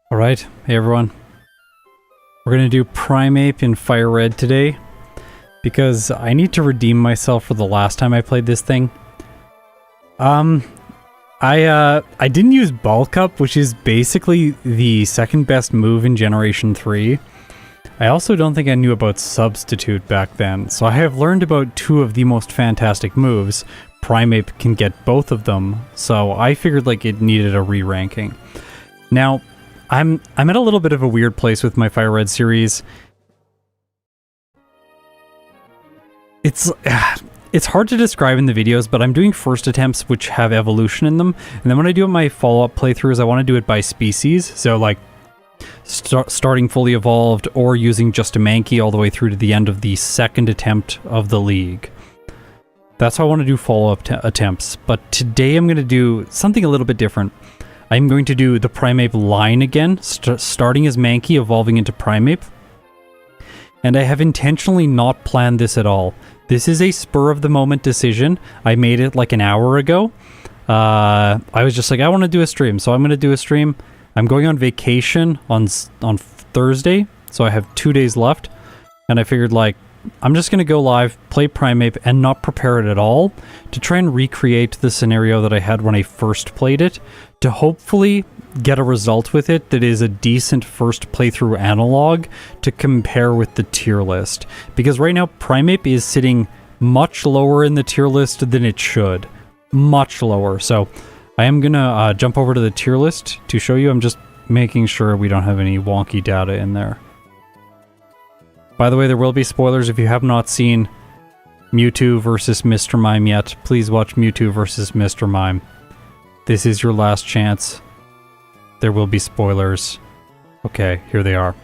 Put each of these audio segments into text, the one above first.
Alright, hey everyone. We're gonna do Primeape in Fire Red today, because I need to redeem myself for the last time I played this thing. I didn't use Bulk Up, which is basically the second best move in Generation 3. I also don't think I knew about Substitute back then, so I have learned about two of the most fantastic moves. Primeape can get both of them, so I figured like it needed a re-ranking. Now, I'm at a little bit of a weird place with my Fire Red series. It's hard to describe in the videos, but I'm doing first attempts which have evolution in them, and then when I do my follow-up playthroughs, I want to do it by species, so like starting fully evolved or using just a Mankey all the way through to the end of the second attempt of the league. That's how I want to do follow-up attempts, but today I'm going to do something a little bit different. I'm going to do the Primeape-line again, starting as Mankey, evolving into Primeape. And I have intentionally not planned this at all. This is a spur-of-the-moment decision. I made it like an hour ago. I was just like, I want to do a stream, so I'm going to do a stream. I'm going on vacation on Thursday, so I have 2 days left. And I figured, like, I'm just going to go live, play Primeape, and not prepare it at all to try and recreate the scenario that I had when I first played it, to hopefully get a result with it that is a decent first playthrough analog to compare with the tier list. Because right now, Primeape is sitting much lower in the tier list than it should. Much lower. So I am going to jump over to the tier list to show you. I'm just making sure we don't have any wonky data in there. By the way, there will be spoilers if you have not seen Mewtwo versus Mr. Mime yet. Please watch Mewtwo versus Mr. Mime. This is your last chance. There will be spoilers. Okay, here they are.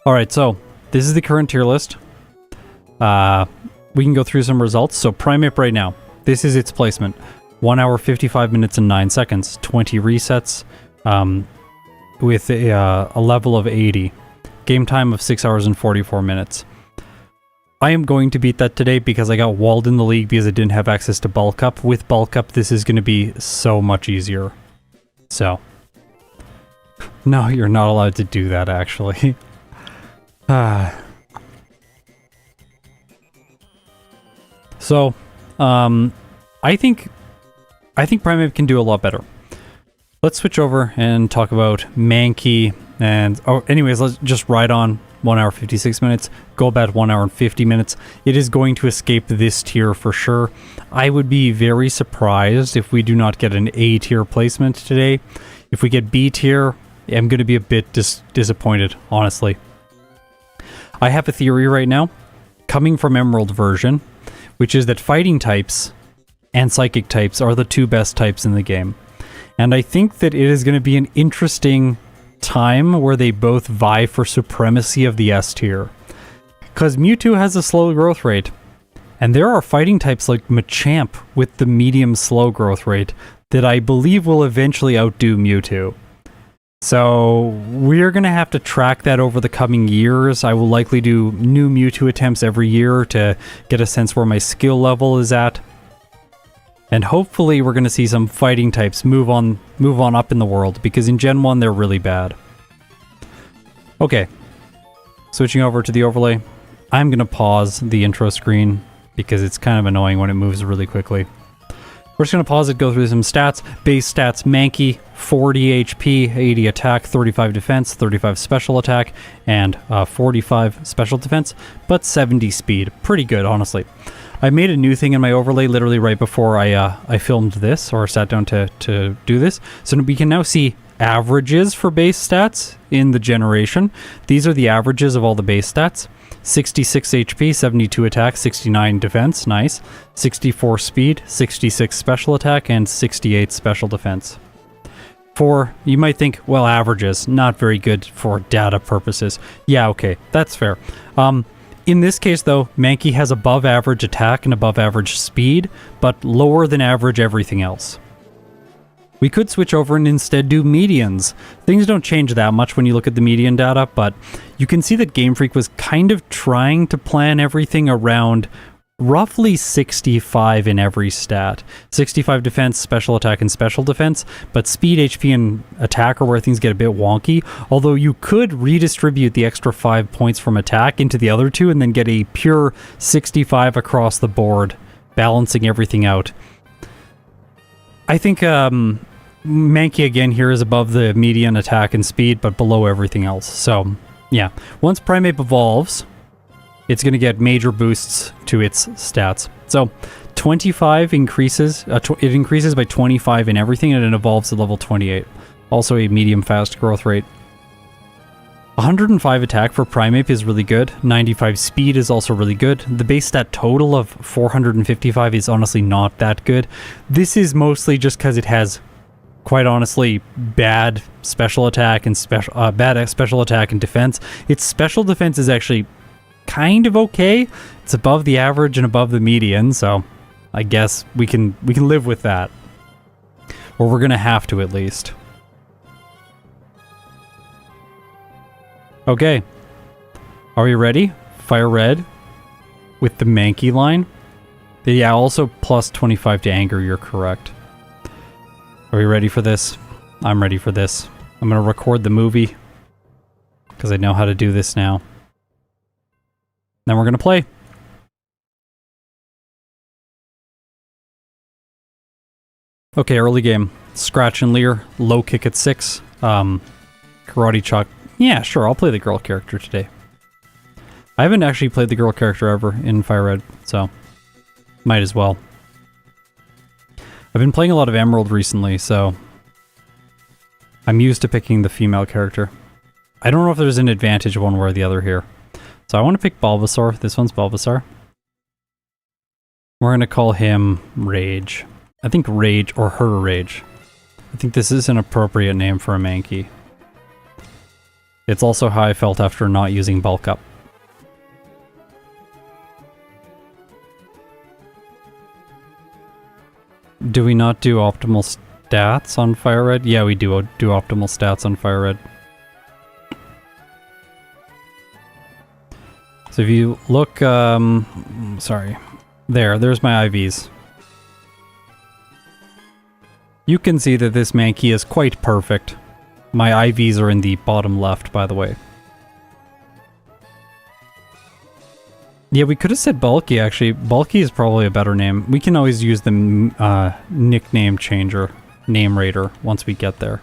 Alright, so this is the current tier list. We can go through some results. So Primeape right now, this is its placement. 1 hour, 55 minutes, and 9 seconds. 20 resets with a level of 80. Game time of 6 hours and 44 minutes. I am going to beat that today because I got walled in the league because I didn't have access to Bulk Up. With Bulk Up, this is going to be so much easier. So. No, you're not allowed to do that, actually. So, I think Primeape can do a lot better. Let's switch over and talk about Mankey. And, oh, anyways, let's just ride on 1 hour 56 minutes, Golbat 1 hour and 50 minutes. It is going to escape this tier for sure. I would be very surprised if we do not get an A tier placement today. If we get B tier, I'm going to be a bit disappointed, honestly. I have a theory right now, coming from Emerald version, which is that fighting types and psychic types are the two best types in the game. And I think that it is going to be an interesting time where they both vie for supremacy of the S tier. Because Mewtwo has a slow growth rate, and there are fighting types like Machamp with the medium slow growth rate that I believe will eventually outdo Mewtwo. So we're going to have to track that over the coming years. I will likely do new Mewtwo attempts every year to get a sense where my skill level is at. And hopefully we're going to see some fighting types move on up in the world, because in Gen 1 they're really bad. Okay, switching over to the overlay. I'm going to pause the intro screen because it's kind of annoying when it moves really quickly. We're just going to pause it, go through some stats. Base stats, Mankey, 40 HP, 80 attack, 35 defense, 35 special attack, and 45 special defense, but 70 speed. Pretty good, honestly. I made a new thing in my overlay literally right before I filmed this, or sat down to do this. So we can now see averages for base stats in the generation. These are the averages of all the base stats. 66 HP, 72 attack, 69 defense, nice. 64 speed, 66 special attack, and 68 special defense. You might think, well, averages, not very good for data purposes. Yeah, okay, that's fair. In this case, though, Mankey has above average attack and above average speed, but lower than average everything else. We could switch over and instead do medians. Things don't change that much when you look at the median data, but you can see that Game Freak was kind of trying to plan everything around roughly 65 in every stat. 65 defense, special attack, and special defense, but speed, HP, and attack are where things get a bit wonky, although you could redistribute the extra 5 points from attack into the other two and then get a pure 65 across the board, balancing everything out. I think Mankey again here is above the median attack and speed, but below everything else. So, yeah. Once Primeape evolves, it's going to get major boosts to its stats. So 25 increases, it increases by 25 in everything, and it evolves to level 28. Also a medium fast growth rate. 105 attack for Primeape is really good. 95 speed is also really good. The base stat total of 455 is honestly not that good. This is mostly just because it has, quite honestly, bad special attack and bad special attack and defense. Its special defense is actually kind of okay. It's above the average and above the median, so I guess we can live with that. Or we're gonna have to, at least. Okay. Are we ready? Fire red with the Mankey line. Yeah, also plus 25 to anger, you're correct. Are we ready for this? I'm ready for this. I'm gonna record the movie because I know how to do this now. Then we're going to play. Okay, early game. Scratch and Leer, low kick at 6. Karate Chop. Yeah, sure, I'll play the girl character today. I haven't actually played the girl character ever in Fire Red, so might as well. I've been playing a lot of Emerald recently, so I'm used to picking the female character. I don't know if there's an advantage one way or the other here. So I want to pick Bulbasaur. This one's Bulbasaur. We're going to call him Rage. I think Rage, or her Rage. I think this is an appropriate name for a Mankey. It's also how I felt after not using Bulk Up. Do we not do optimal stats on Fire Red? Yeah, we do optimal stats on Fire Red. So if you look, sorry, there's my IVs. You can see that this Mankey is quite perfect. My IVs are in the bottom left, by the way. Yeah, we could have said Bulky, actually. Bulky is probably a better name. We can always use the nickname changer, name raider, once we get there.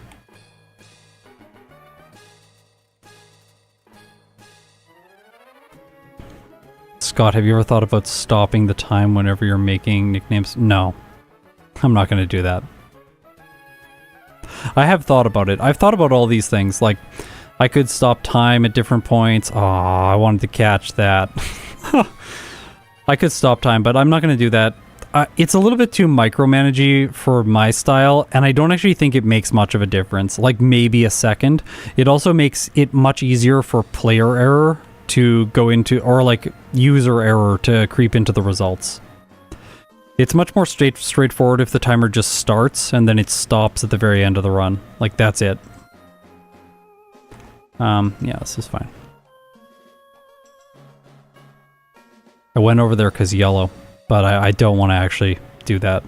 Scott, have you ever thought about stopping the time whenever you're making nicknames? No. I'm not going to do that. I have thought about it. I've thought about all these things. Like, I could stop time at different points. Oh, I wanted to catch that. I could stop time, but I'm not going to do that. It's a little bit too micromanagey for my style, and I don't actually think it makes much of a difference. Like, maybe a second. It also makes it much easier for player error to go into, or like user error to creep into the results. It's much more straightforward if the timer just starts and then it stops at the very end of the run. Like, that's it. Yeah, this is fine. I went over there because yellow, but I don't want to actually do that.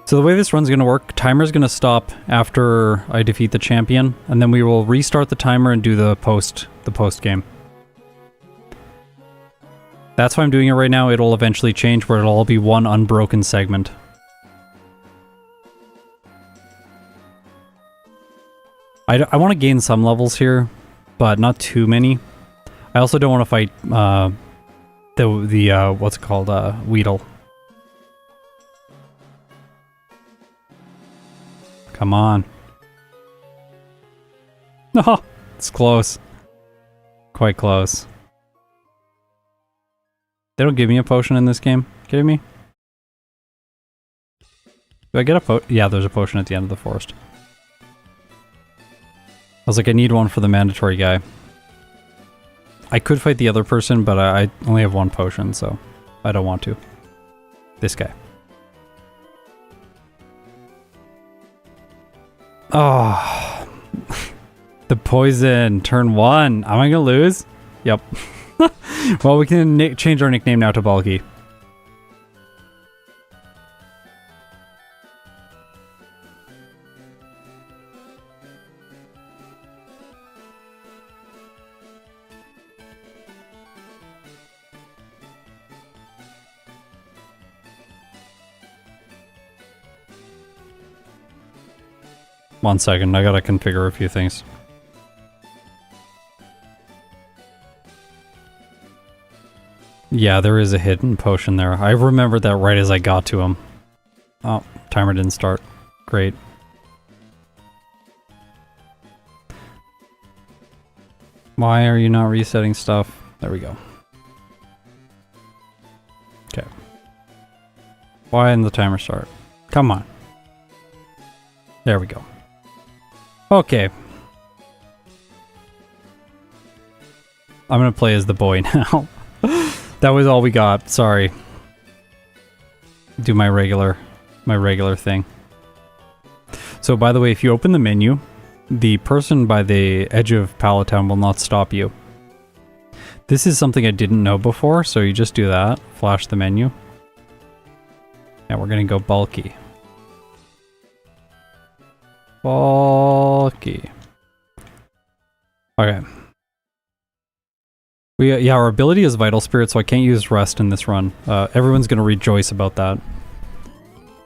So the way this run's going to work, timer's going to stop after I defeat the champion, and then we will restart the timer and do the post game. That's why I'm doing it right now. It'll eventually change where it'll all be one unbroken segment. I want to gain some levels here, but not too many. I also don't want to fight the what's it called, Weedle. Come on. Oh, it's close. Quite close. They don't give me a potion in this game. Kidding me? Do I get a potion? Yeah, there's a potion at the end of the forest. I was like, I need one for the mandatory guy. I could fight the other person, but I only have one potion, so I don't want to. This guy. Oh, the poison, turn 1. Am I gonna lose? Yep. Well, we can change our nickname now to Bulky. One second, I gotta configure a few things. Yeah, there is a hidden potion there. I remembered that right as I got to him. Oh, timer didn't start. Great. Why are you not resetting stuff? There we go. Okay. Why didn't the timer start? Come on. There we go. Okay. I'm gonna play as the boy now. That was all we got. Sorry. Do my regular thing. So by the way, if you open the menu, the person by the edge of Pallet Town will not stop you. This is something I didn't know before, so you just do that. Flash the menu. And we're gonna go bulky. Bulky. Okay. Yeah, our ability is Vital Spirit, so I can't use Rest in this run. Everyone's gonna rejoice about that.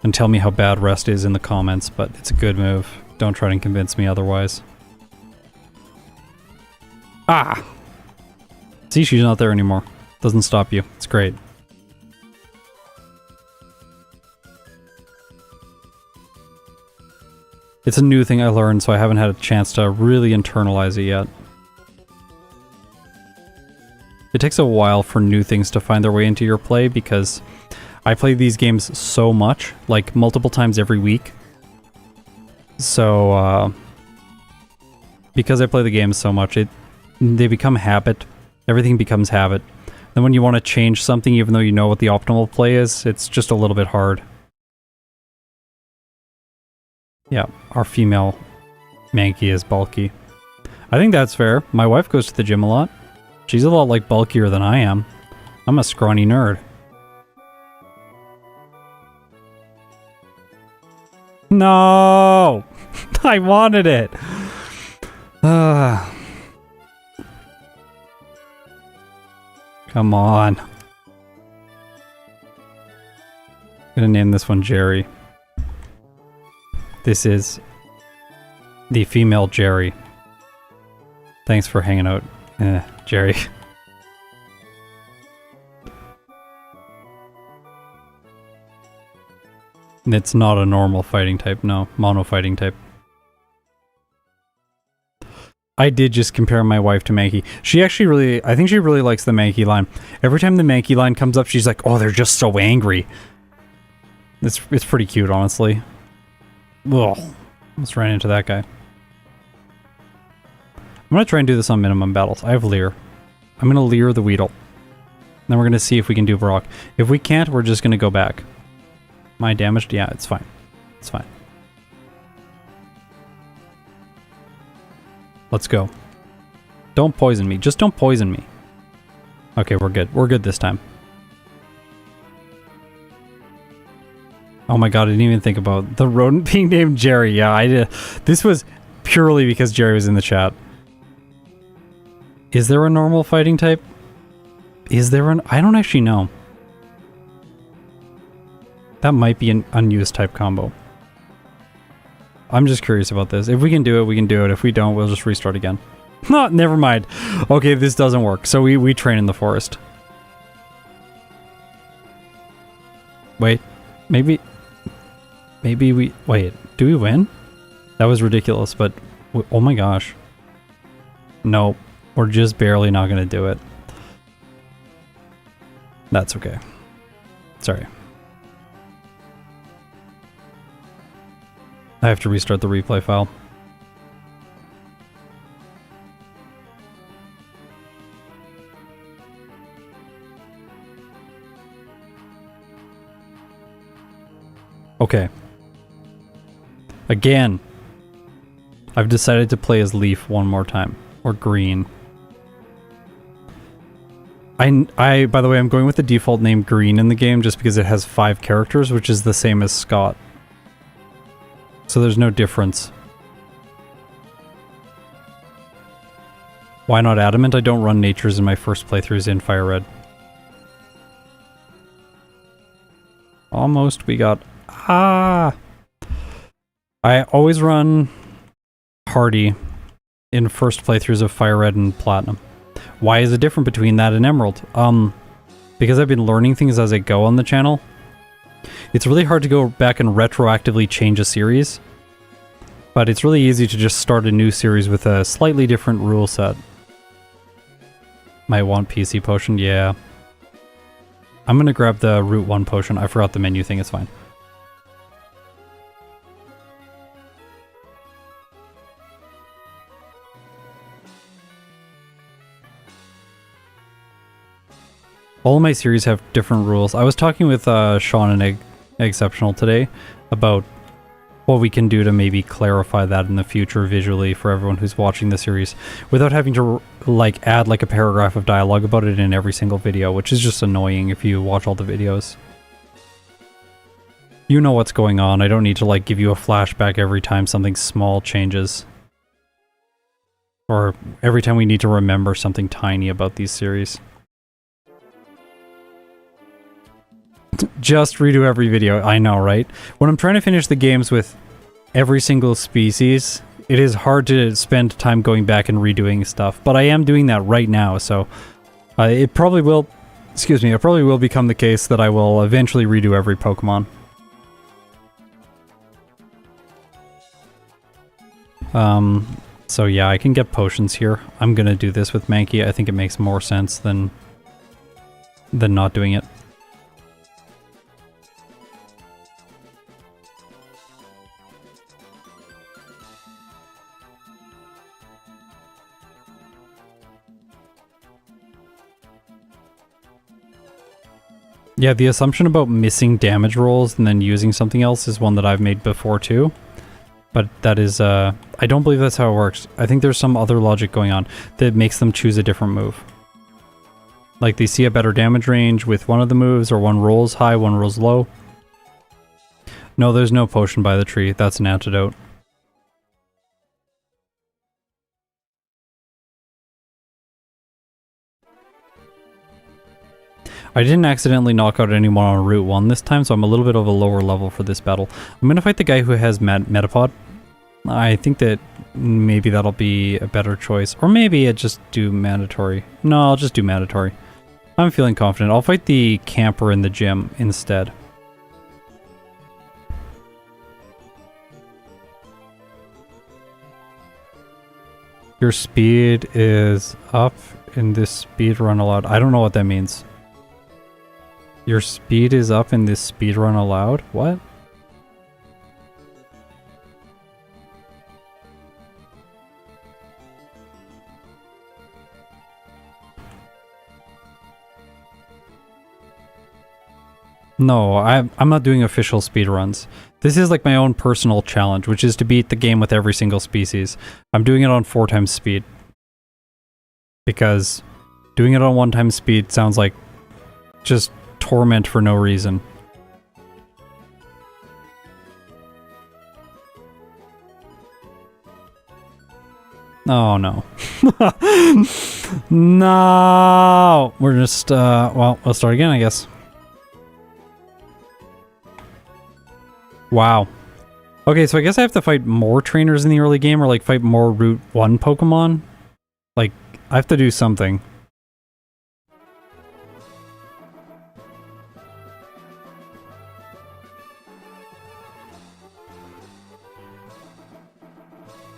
And tell me how bad Rest is in the comments, but it's a good move. Don't try to convince me otherwise. Ah! See, she's not there anymore. Doesn't stop you. It's great. It's a new thing I learned, so I haven't had a chance to really internalize it yet. It takes a while for new things to find their way into your play because I play these games so much, like multiple times every week. So, because I play the games so much, they become habit. Everything becomes habit. Then when you want to change something, even though you know what the optimal play is, it's just a little bit hard. Yeah, our female Mankey is bulky. I think that's fair. My wife goes to the gym a lot. She's a lot like bulkier than I am. I'm a scrawny nerd. No! I wanted it! Come on. I'm gonna name this one Jerry. This is the female Jerry. Thanks for hanging out, Jerry. It's not a normal fighting type, no. Mono fighting type. I did just compare my wife to Mankey. She actually I think she really likes the Mankey line. Every time the Mankey line comes up, she's like, oh, they're just so angry. It's pretty cute, honestly. Ugh. Let's run into that guy. I'm gonna try and do this on minimum battles. I have Leer. I'm gonna Leer the Weedle. Then we're gonna see if we can do Brock. If we can't, we're just gonna go back. Am I damaged? Yeah, it's fine. It's fine. Let's go. Don't poison me. Just don't poison me. Okay, we're good. We're good this time. Oh my god, I didn't even think about the rodent being named Jerry. Yeah, I did. This was purely because Jerry was in the chat. Is there a normal fighting type? Is there an... I don't actually know. That might be an unused type combo. I'm just curious about this. If we can do it, we can do it. If we don't, we'll just restart again. No, never mind. Okay, this doesn't work. So we train in the forest. Wait. Maybe we... Wait, do we win? That was ridiculous, but... Oh my gosh. No, we're just barely not going to do it. That's okay. Sorry. I have to restart the replay file. Okay. Again, I've decided to play as Leaf one more time. Or Green. By the way, I'm going with the default name Green in the game just because it has 5 characters, which is the same as Scott. So there's no difference. Why not Adamant? I don't run Natures in my first playthroughs in Fire Red. Almost, we got... Ah! I always run Hardy in first playthroughs of Fire Red and Platinum. Why is it different between that and Emerald? Because I've been learning things as I go on the channel. It's really hard to go back and retroactively change a series. But it's really easy to just start a new series with a slightly different rule set. Might want PC potion, yeah. I'm gonna grab the Route 1 potion. I forgot the menu thing, it's fine. All of my series have different rules. I was talking with Sean and Exceptional today about what we can do to maybe clarify that in the future visually for everyone who's watching the series without having to like add like a paragraph of dialogue about it in every single video, which is just annoying if you watch all the videos. You know what's going on. I don't need to like give you a flashback every time something small changes. Or every time we need to remember something tiny about these series. Just redo every video. I know, right? When I'm trying to finish the games with every single species, it is hard to spend time going back and redoing stuff. But I am doing that right now, so it probably will, excuse me, it probably will become the case that I will eventually redo every Pokemon. So yeah, I can get potions here. I'm gonna do this with Mankey. I think it makes more sense than not doing it. Yeah, the assumption about missing damage rolls and then using something else is one that I've made before too. But that is, I don't believe that's how it works. I think there's some other logic going on that makes them choose a different move. Like they see a better damage range with one of the moves, or one rolls high, one rolls low. No, there's no potion by the tree. That's an antidote. I didn't accidentally knock out anyone on Route 1 this time, so I'm a little bit of a lower level for this battle. I'm gonna fight the guy who has Metapod. I think that maybe that'll be a better choice. Or maybe I just do mandatory. No, I'll just do mandatory. I'm feeling confident. I'll fight the camper in the gym instead. Your speed is up in this speed run allowed. I don't know what that means. Your speed is up in this speedrun allowed? What? No, I'm not doing official speedruns. This is like my own personal challenge, which is to beat the game with every single species. I'm doing it on 4 times speed. Because doing it on 1 time speed sounds like just torment for no reason. Oh no. No! We're just, well, let's start again, I guess. Wow. Okay, so I guess I have to fight more trainers in the early game, or like fight more Route 1 Pokemon? Like, I have to do something.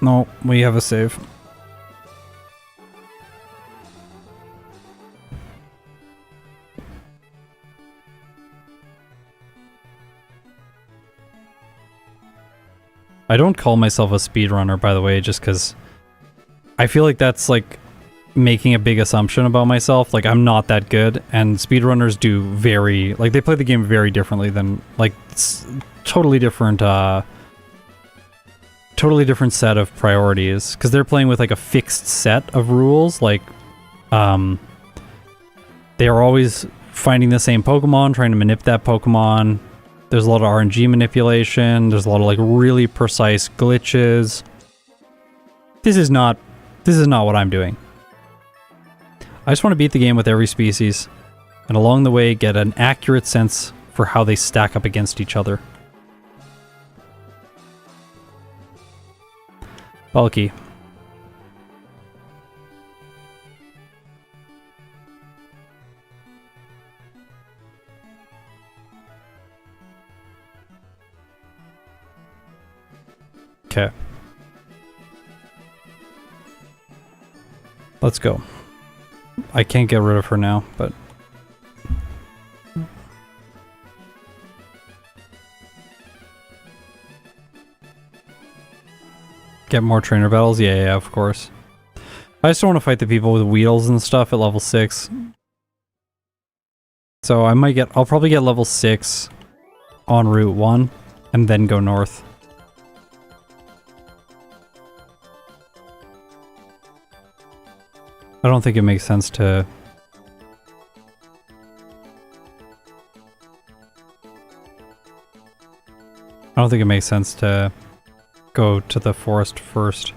No, we have a save. I don't call myself a speedrunner, by the way, just because I feel like that's like making a big assumption about myself. Like, I'm not that good, and speedrunners do very, like, they play the game very differently than, like, totally different set of priorities, because they're playing with like a fixed set of rules. Like They are always finding the same Pokemon, trying to manip that Pokemon. There's a lot of RNG manipulation. There's a lot of like really precise glitches. This is not what I'm doing. I just want to beat the game with every species, and along the way get an accurate sense for how they stack up against each other. Bulky. Okay. Let's go. I can't get rid of her now, but... Get more trainer battles? Yeah, of course. I just don't want to fight the people with Weedles and stuff at level 6. So I'll probably get level 6 on Route 1, and then go north. I don't think it makes sense to... I don't think it makes sense to go to the forest first.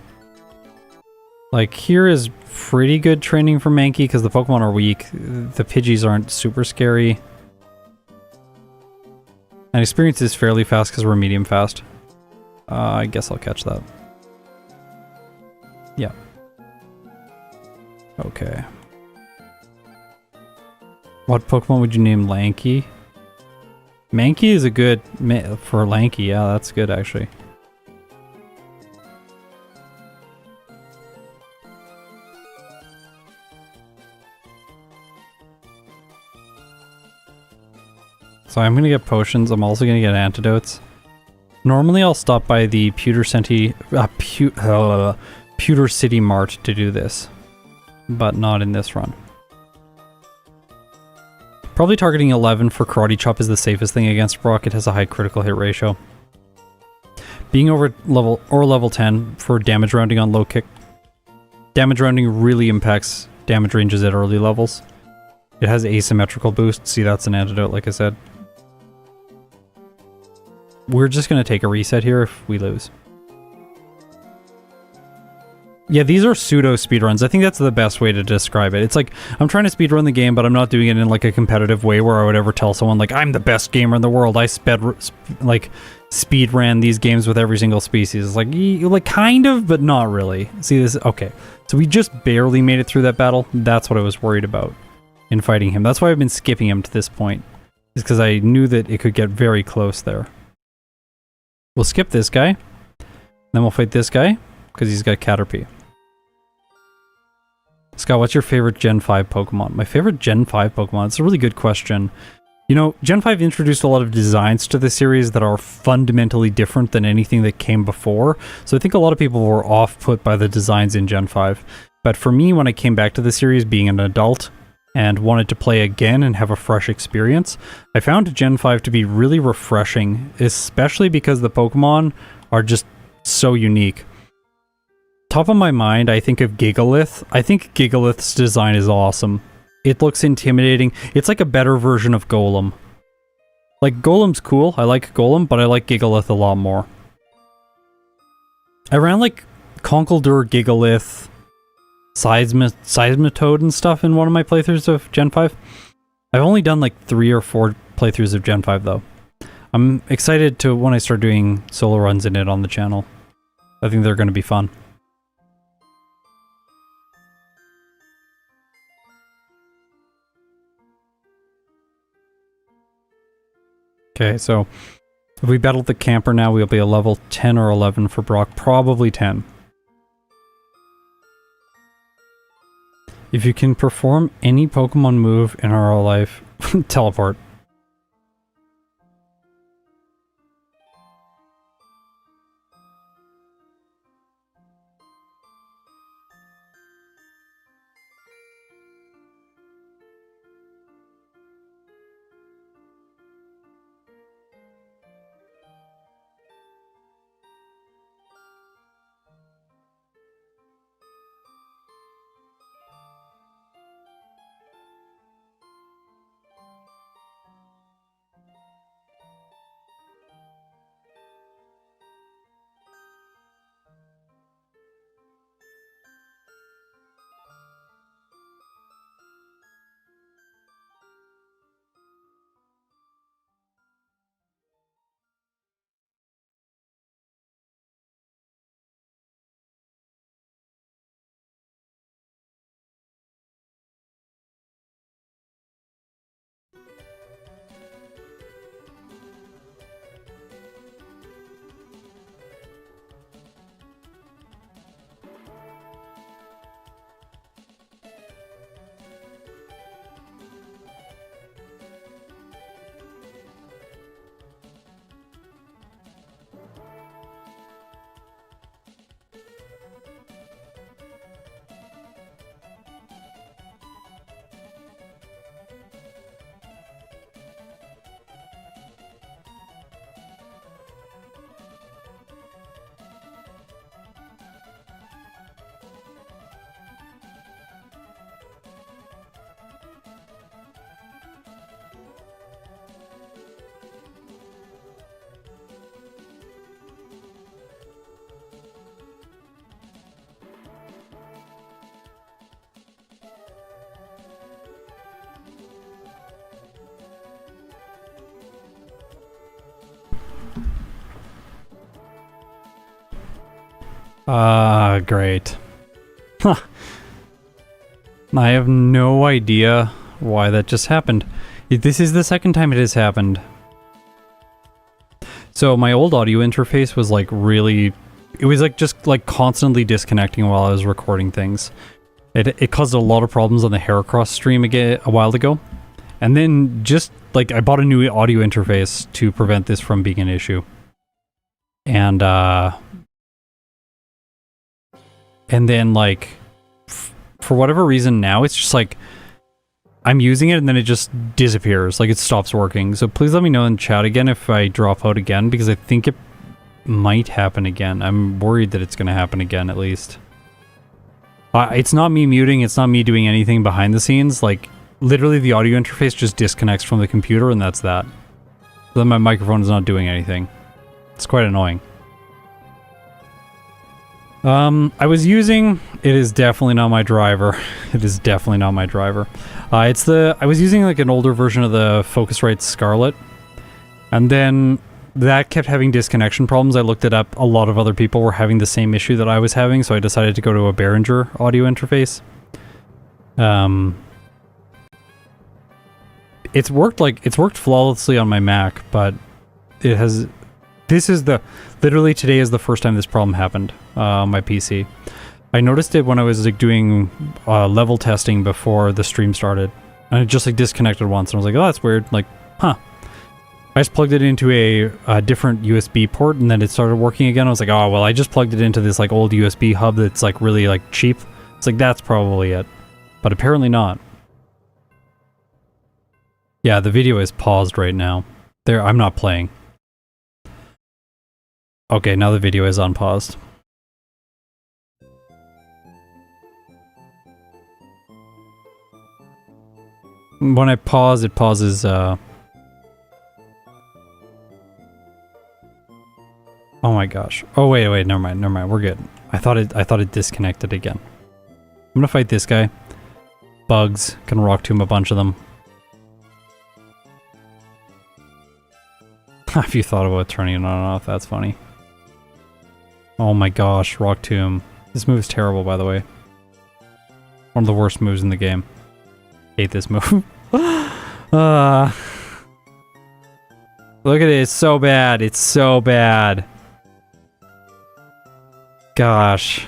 Like, here is pretty good training for Mankey because the Pokemon are weak. The Pidgeys aren't super scary. And experience is fairly fast because we're medium fast. I guess I'll catch that. Yeah. Okay. What Pokemon would you name Lanky? Mankey is a good... for Lanky, yeah, that's good actually. So I'm gonna get potions, I'm also gonna get antidotes. Normally I'll stop by the Pewter City Mart to do this, but not in this run. Probably targeting 11 for Karate Chop is the safest thing against Brock. It has a high critical hit ratio. Being over level 10 for damage rounding on low kick. Damage rounding really impacts damage ranges at early levels. It has asymmetrical boost. See, that's an antidote, like I said. We're just going to take a reset here if we lose. Yeah, these are pseudo speedruns. I think that's the best way to describe it. It's like, I'm trying to speedrun the game, but I'm not doing it in like a competitive way where I would ever tell someone like, I'm the best gamer in the world. I speed ran these games with every single species. It's like kind of, but not really. See this? Okay. So we just barely made it through that battle. That's what I was worried about in fighting him. That's why I've been skipping him to this point. Is because I knew that it could get very close there. We'll skip this guy. Then we'll fight this guy, because he's got Caterpie. Scott, what's your favorite Gen 5 Pokemon? My favorite Gen 5 Pokemon? It's a really good question. You know, Gen 5 introduced a lot of designs to the series that are fundamentally different than anything that came before. So I think a lot of people were off-put by the designs in Gen 5. But for me, when I came back to the series being an adult and wanted to play again and have a fresh experience, I found Gen 5 to be really refreshing, especially because the Pokemon are just so unique. Top of my mind, I think of Gigalith. I think Gigalith's design is awesome. It looks intimidating. It's like a better version of Golem. Like, Golem's cool. I like Golem, but I like Gigalith a lot more. I ran like Conkeldurr, Gigalith, Seismitoad and stuff in one of my playthroughs of Gen 5. I've only done like 3 or 4 playthroughs of Gen 5 though. I'm excited to when I start doing solo runs in it on the channel. I think they're going to be fun. Okay, so if we battle the camper now, we'll be a level 10 or 11 for Brock. Probably 10. If you can perform any Pokemon move in RL life, teleport. Great. Huh. I have no idea why that just happened. This is the second time it has happened. So my old audio interface was like really... It was like just like constantly disconnecting while I was recording things. It caused a lot of problems on the Heracross stream a while ago. And then just like I bought a new audio interface to prevent this from being an issue. And then like for whatever reason now it's just like I'm using it and then it just disappears, like it stops working. So please let me know in chat again if I drop out again, because I think it might happen again. I'm worried that it's going to happen again at least. It's not me muting, it's not me doing anything behind the scenes. Like literally the audio interface just disconnects from the computer and that's that. So then my microphone is not doing anything. It's quite annoying. I was using... It is definitely not my driver. It is definitely not my driver. I was using like an older version of the Focusrite Scarlett. And then that kept having disconnection problems. I looked it up. A lot of other people were having the same issue that I was having, so I decided to go to a Behringer audio interface. It's worked flawlessly on my Mac, but it has... Literally today is the first time this problem happened on my PC. I noticed it when I was like doing level testing before the stream started. And it just like disconnected once and I was like, oh, that's weird. Like, huh. I just plugged it into a different USB port and then it started working again. I was like, oh, well, I just plugged it into this like old USB hub that's like really like cheap. It's like, that's probably it. But apparently not. Yeah, the video is paused right now. I'm not playing. Okay, now the video is unpaused. When I pause, it pauses, Oh my gosh. Oh, wait, never mind, we're good. I thought it disconnected again. I'm gonna fight this guy. Bugs, can rock tomb a bunch of them. If you thought about turning it on and off, that's funny. Oh my gosh, rock tomb. This move is terrible, by the way. One of the worst moves in the game. Hate this move. Look at it, it's so bad. It's so bad. Gosh.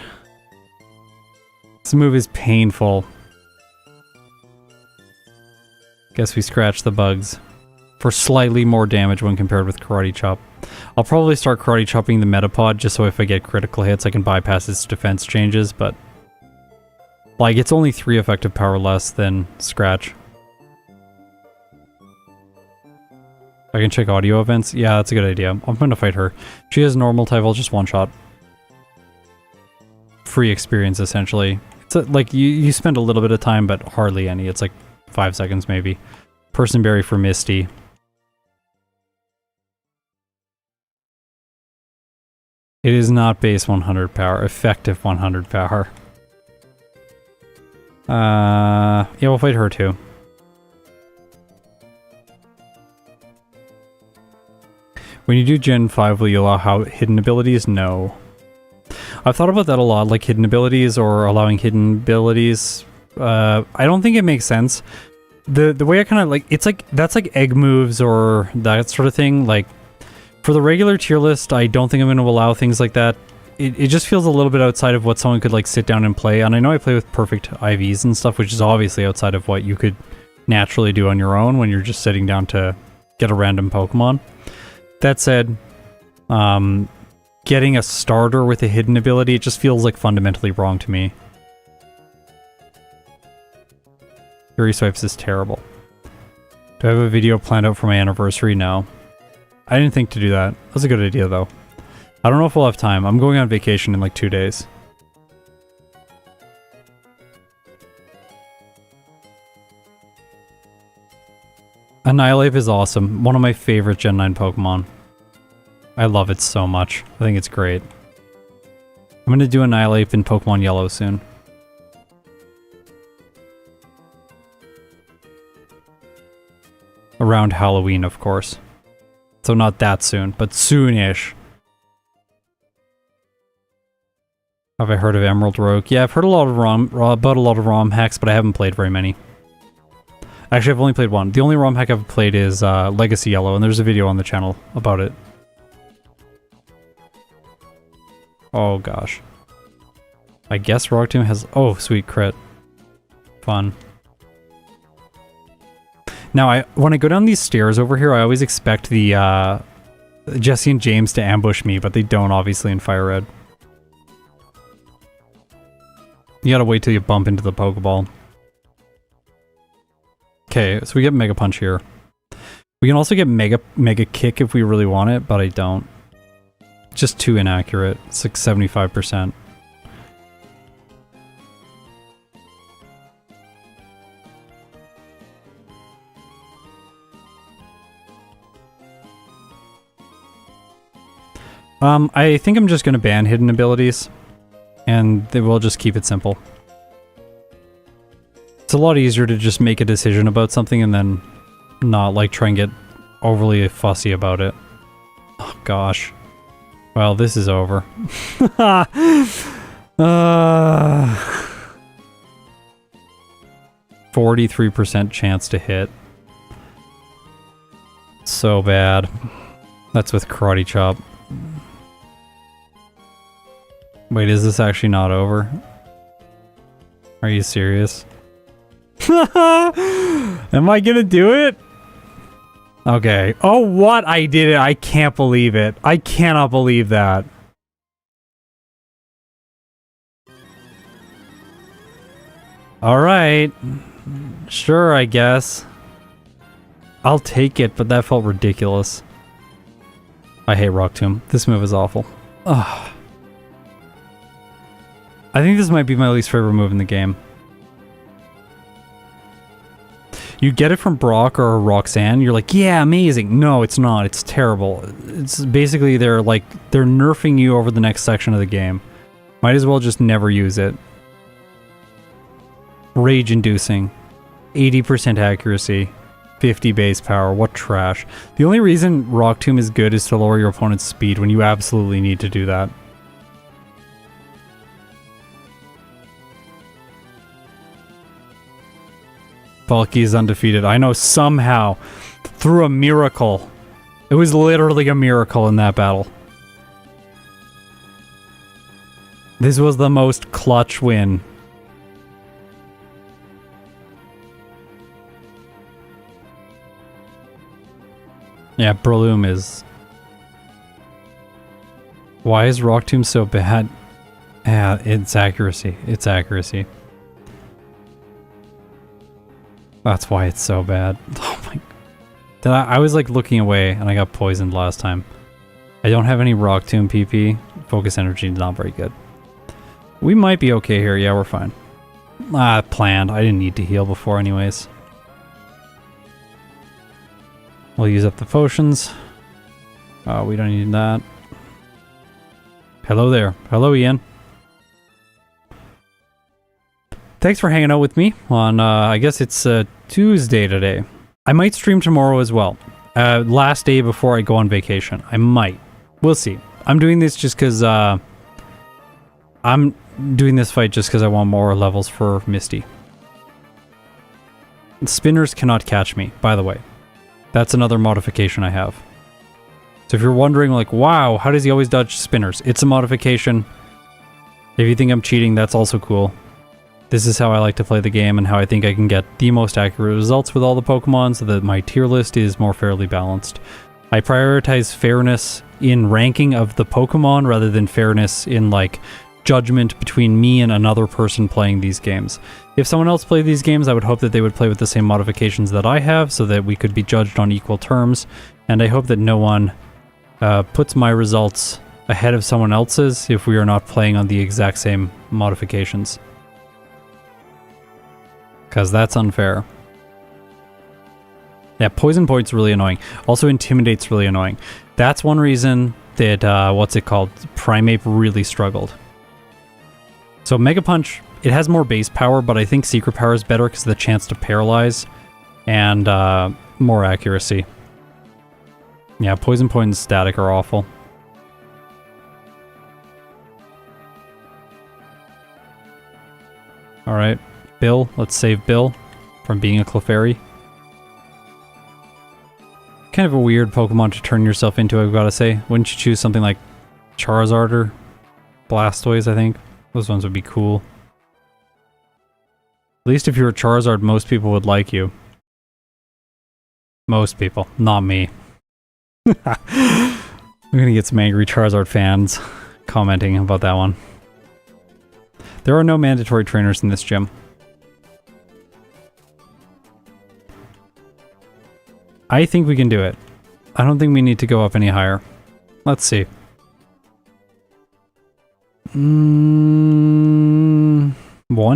This move is painful. Guess we scratched the bugs. For slightly more damage when compared with Karate Chop. I'll probably start Karate Chopping the Metapod just so if I get critical hits I can bypass its defense changes, but... like, it's only 3 effective power less than Scratch. I can check audio events? Yeah, that's a good idea. I'm going to fight her. She has normal type, I'll just one-shot. Free experience, essentially. It's like, you spend a little bit of time, but hardly any. It's like 5 seconds, maybe. Person Berry for Misty. It is not base 100 power, effective 100 power. Yeah, we'll fight her too. When you do Gen 5, will you allow hidden abilities? No. I've thought about that a lot, like hidden abilities or allowing hidden abilities. I don't think it makes sense. The way I kind of like, it's like, that's like egg moves or that sort of thing. Like, for the regular tier list, I don't think I'm going to allow things like that. It just feels a little bit outside of what someone could like sit down and play. And I know I play with perfect IVs and stuff, which is obviously outside of what you could naturally do on your own when you're just sitting down to get a random Pokemon. That said, getting a starter with a hidden ability, it just feels like fundamentally wrong to me. Fury Swipes is terrible. Do I have a video planned out for my anniversary? No. I didn't think to do that. That's a good idea, though. I don't know if we'll have time. I'm going on vacation in like 2 days. Annihilate is awesome. One of my favorite Gen 9 Pokemon. I love it so much. I think it's great. I'm going to do Annihilate in Pokemon Yellow soon. Around Halloween, of course. So not that soon, but soon-ish. Have I heard of Emerald Rogue? Yeah, I've heard a lot of about a lot of ROM hacks, but I haven't played very many. Actually, I've only played one. The only ROM hack I've played is Legacy Yellow, and there's a video on the channel about it. Oh gosh. I guess Rock Tomb has... Oh, sweet crit. Fun. Now, when I go down these stairs over here, I always expect the Jesse and James to ambush me, but they don't, obviously, in Fire Red. You gotta wait till you bump into the Pokeball. Okay, so we get Mega Punch here. We can also get Mega Kick if we really want it, but I don't. Just too inaccurate. It's like 75%. I think I'm just gonna ban hidden abilities, and they will just keep it simple. It's a lot easier to just make a decision about something and then not like try and get overly fussy about it. Oh gosh. Well, this is over. 43% chance to hit. So bad. That's with Karate Chop. Wait, is this actually not over? Are you serious? Am I gonna do it? Okay. Oh, what? I did it. I can't believe it. I cannot believe that. Alright. Sure, I guess. I'll take it, but that felt ridiculous. I hate Rock Tomb. This move is awful. Ugh. I think this might be my least favorite move in the game. You get it from Brock or Roxanne, you're like, yeah, amazing. No, it's not. It's terrible. It's basically they're nerfing you over the next section of the game. Might as well just never use it. Rage inducing. 80% accuracy. 50 base power. What trash. The only reason Rock Tomb is good is to lower your opponent's speed when you absolutely need to do that. Bulky is undefeated. I know somehow, through a miracle. It was literally a miracle in that battle. This was the most clutch win. Yeah, Breloom is... Why is Rock Tomb so bad? Yeah, it's accuracy. It's accuracy. That's why it's so bad. Oh my... I was like looking away and I got poisoned last time. I don't have any Rock Tomb PP. Focus energy is not very good. We might be okay here. Yeah, we're fine. Planned. I didn't need to heal before anyways. We'll use up the potions. We don't need that. Hello there. Hello, Ian. Thanks for hanging out with me on, I guess it's Tuesday today. I might stream tomorrow as well. Last day before I go on vacation. I might. We'll see. I'm doing this just because, I'm doing this fight just because I want more levels for Misty. Spinners cannot catch me, by the way. That's another modification I have. So if you're wondering, like, wow, how does he always dodge spinners? It's a modification. If you think I'm cheating, that's also cool. This is how I like to play the game and how I think I can get the most accurate results with all the Pokemon so that my tier list is more fairly balanced. I prioritize fairness in ranking of the Pokemon rather than fairness in, like, judgment between me and another person playing these games. If someone else played these games, I would hope that they would play with the same modifications that I have so that we could be judged on equal terms, and I hope that no one puts my results ahead of someone else's if we are not playing on the exact same modifications. Because that's unfair. Yeah, Poison Point's really annoying. Also, Intimidate's really annoying. That's one reason that, what's it called? Primeape really struggled. So Mega Punch, it has more base power, but I think Secret Power is better because of the chance to paralyze and more accuracy. Yeah, Poison Point and Static are awful. Alright, Bill. Let's save Bill from being a Clefairy. Kind of a weird Pokemon to turn yourself into, I've got to say. Wouldn't you choose something like Charizard or Blastoise, I think? Those ones would be cool. At least if you were Charizard, most people would like you. Most people. Not me. I'm gonna get some angry Charizard fans commenting about that one. There are no mandatory trainers in this gym. I think we can do it. I don't think we need to go up any higher. Let's see. One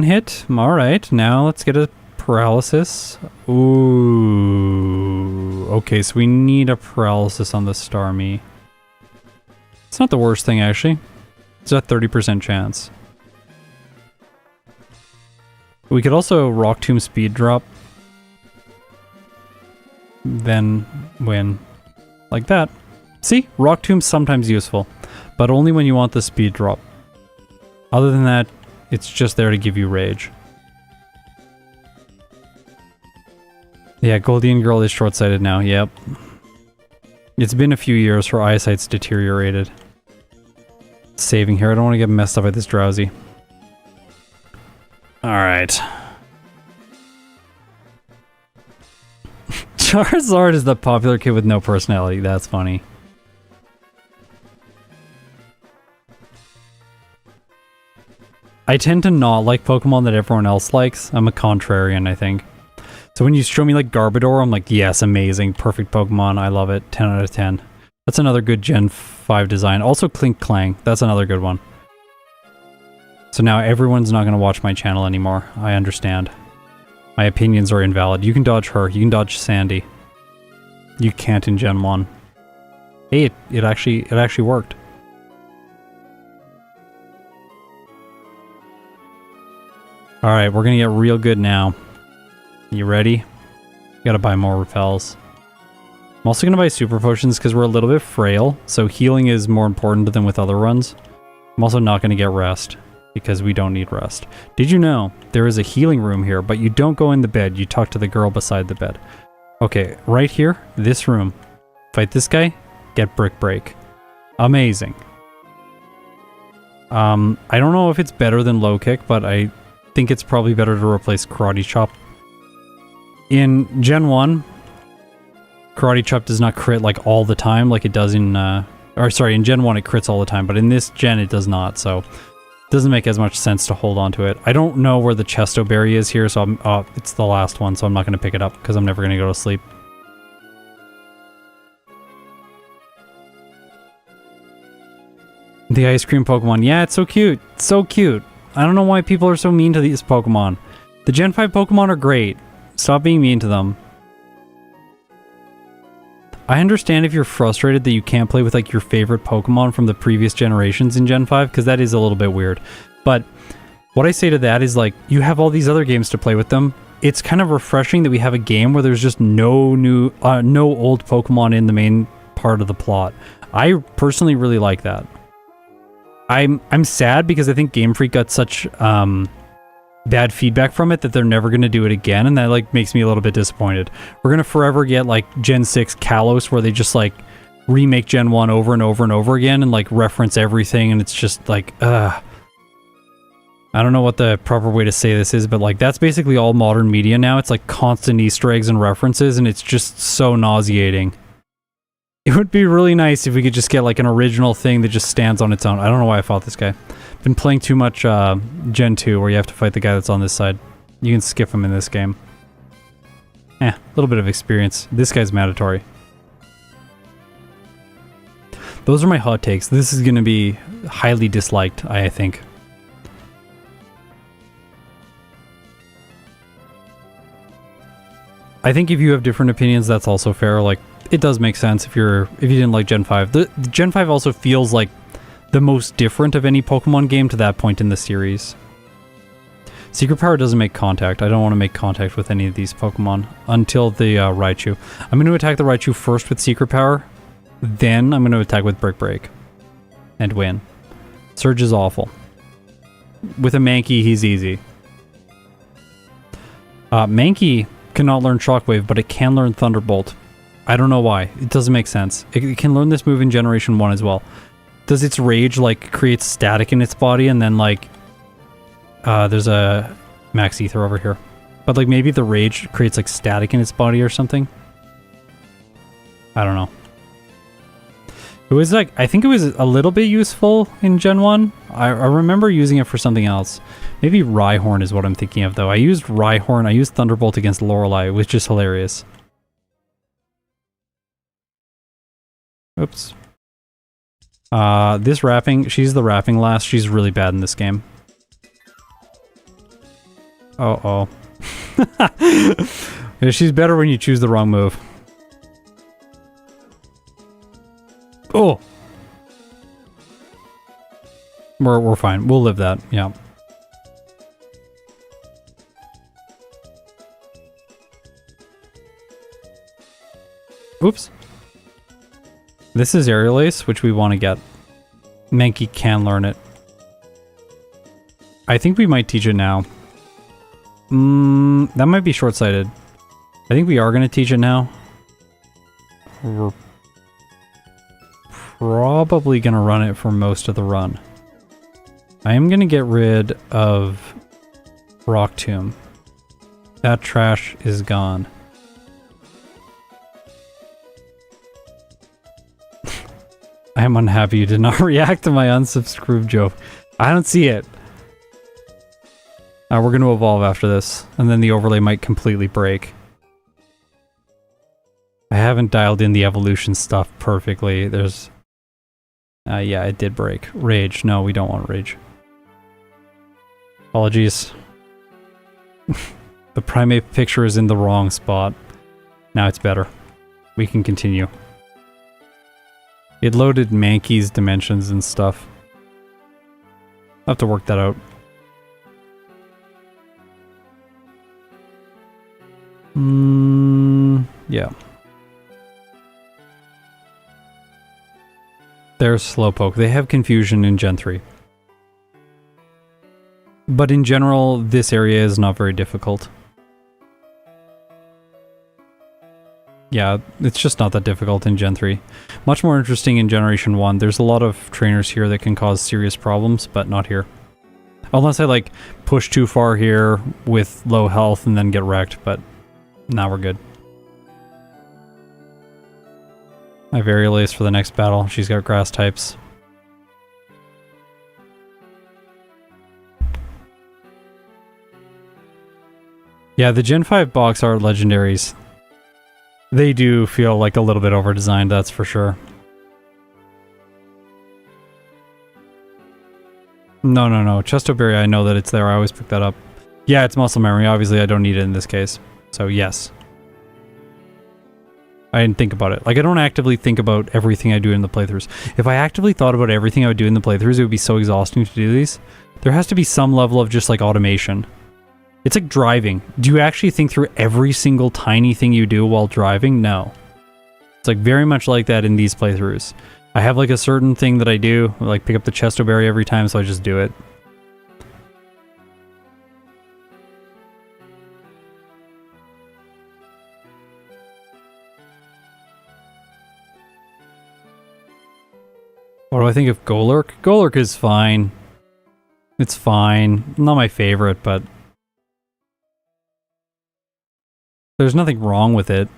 hit. Alright, now let's get a paralysis. Ooh. Okay, so we need a paralysis on the Starmie. It's not the worst thing, actually. It's a 30% chance. We could also Rock Tomb speed drop. Then win. Like that. See? Rock Tomb's sometimes useful, but only when you want the speed drop. Other than that, it's just there to give you rage. Yeah, Goldian Girl is short-sighted now, yep. It's been a few years, her eyesight's deteriorated. Saving here, I don't want to get messed up by this Drowsy. Alright. Charizard is the popular kid with no personality, that's funny. I tend to not like Pokemon that everyone else likes. I'm a contrarian, I think. So when you show me like Garbodor, I'm like, yes, amazing, perfect Pokemon, I love it, 10 out of 10. That's another good Gen 5 design. Also Clink Clang, that's another good one. So now everyone's not going to watch my channel anymore, I understand. My opinions are invalid. You can dodge her, you can dodge Sandy. You can't in Gen 1. Hey, it actually worked. Alright, we're gonna get real good now. You ready? Gotta buy more repels. I'm also gonna buy super potions because we're a little bit frail, so healing is more important than with other runs. I'm also not gonna get rest, because we don't need rest. Did you know there is a healing room here, but you don't go in the bed, you talk to the girl beside the bed. Okay, right here, this room. Fight this guy, get Brick Break. Amazing. I don't know if it's better than Low Kick, but I think it's probably better to replace Karate Chop. In Gen 1, Karate Chop does not crit like all the time like it does in, in Gen 1 it crits all the time, but in this gen it does not, so it doesn't make as much sense to hold on to it. I don't know where the Chesto Berry is here, so it's the last one, so I'm not going to pick it up because I'm never going to go to sleep. The ice cream Pokemon. Yeah, it's so cute. It's so cute. I don't know why people are so mean to these Pokemon. The Gen 5 Pokemon are great. Stop being mean to them. I understand if you're frustrated that you can't play with like your favorite Pokemon from the previous generations in Gen 5, because that is a little bit weird. But what I say to that is like, you have all these other games to play with them. It's kind of refreshing that we have a game where there's just no old Pokemon in the main part of the plot. I personally really like that. I'm sad because I think Game Freak got such bad feedback from it that they're never going to do it again, and that like makes me a little bit disappointed. We're going to forever get like Gen 6 Kalos where they just like remake Gen 1 over and over and over again and like reference everything, and it's just like I don't know what the proper way to say this is, but like that's basically all modern media now. It's like constant Easter eggs and references, and it's just so nauseating. It would be really nice if we could just get like an original thing that just stands on its own. I don't know why I fought this guy. Been playing too much Gen 2 where you have to fight the guy that's on this side. You can skip him in this game. A little bit of experience. This guy's mandatory. Those are my hot takes. This is going to be highly disliked, I think. I think if you have different opinions, that's also fair. Like, it does make sense if you didn't like Gen 5. The Gen 5 also feels like the most different of any Pokemon game to that point in the series. Secret Power doesn't make contact. I don't want to make contact with any of these Pokemon until the Raichu. I'm going to attack the Raichu first with Secret Power, then I'm going to attack with Brick Break and win. Surge is awful. With a Mankey, he's easy. Mankey cannot learn Shockwave, but it can learn Thunderbolt. I don't know why. It doesn't make sense. It can learn this move in Generation 1 as well. Does its Rage, like, create static in its body and then, like... there's a Max Ether over here. But, like, maybe the Rage creates, like, static in its body or something? I don't know. It was, like... I think it was a little bit useful in Gen 1. I remember using it for something else. Maybe Rhyhorn is what I'm thinking of, though. I used Rhyhorn. I used Thunderbolt against Lorelei, which is hilarious. Oops. This Wrapping, she's the Wrapping Lass. She's really bad in this game. Uh-oh. Yeah, she's better when you choose the wrong move. Oh! We're fine. We'll live that, yeah. Oops. This is Aerial Ace, which we want to get. Mankey can learn it. I think we might teach it now. That might be short-sighted. I think we are going to teach it now. We're probably going to run it for most of the run. I am going to get rid of Rock Tomb. That trash is gone. I am unhappy you did not react to my unsubscribe joke. I don't see it. We're going to evolve after this, and then the overlay might completely break. I haven't dialed in the evolution stuff perfectly. There's... yeah, it did break. Rage. No, we don't want Rage. Apologies. The Primeape picture is in the wrong spot. Now it's better. We can continue. It loaded Mankey's dimensions and stuff. I'll have to work that out. Yeah. There's Slowpoke. They have Confusion in Gen 3. But in general, this area is not very difficult. Yeah, it's just not that difficult in Gen 3. Much more interesting in Generation 1. There's a lot of trainers here that can cause serious problems, but not here. Unless I, like, push too far here with low health and then get wrecked, but now we're good. I have Aerial Ace for the next battle. She's got grass types. Yeah, the Gen 5 box art legendaries. They do feel like a little bit over-designed, that's for sure. No. Chestoberry, I know that it's there. I always pick that up. Yeah, it's muscle memory. Obviously, I don't need it in this case. So, yes. I didn't think about it. Like, I don't actively think about everything I do in the playthroughs. If I actively thought about everything I would do in the playthroughs, it would be so exhausting to do these. There has to be some level of just, like, automation. It's like driving. Do you actually think through every single tiny thing you do while driving? No. It's like very much like that in these playthroughs. I have like a certain thing that I do, like pick up the Chestoberry every time, so I just do it. What do I think of Golurk? Golurk is fine. It's fine. Not my favorite, but there's nothing wrong with it.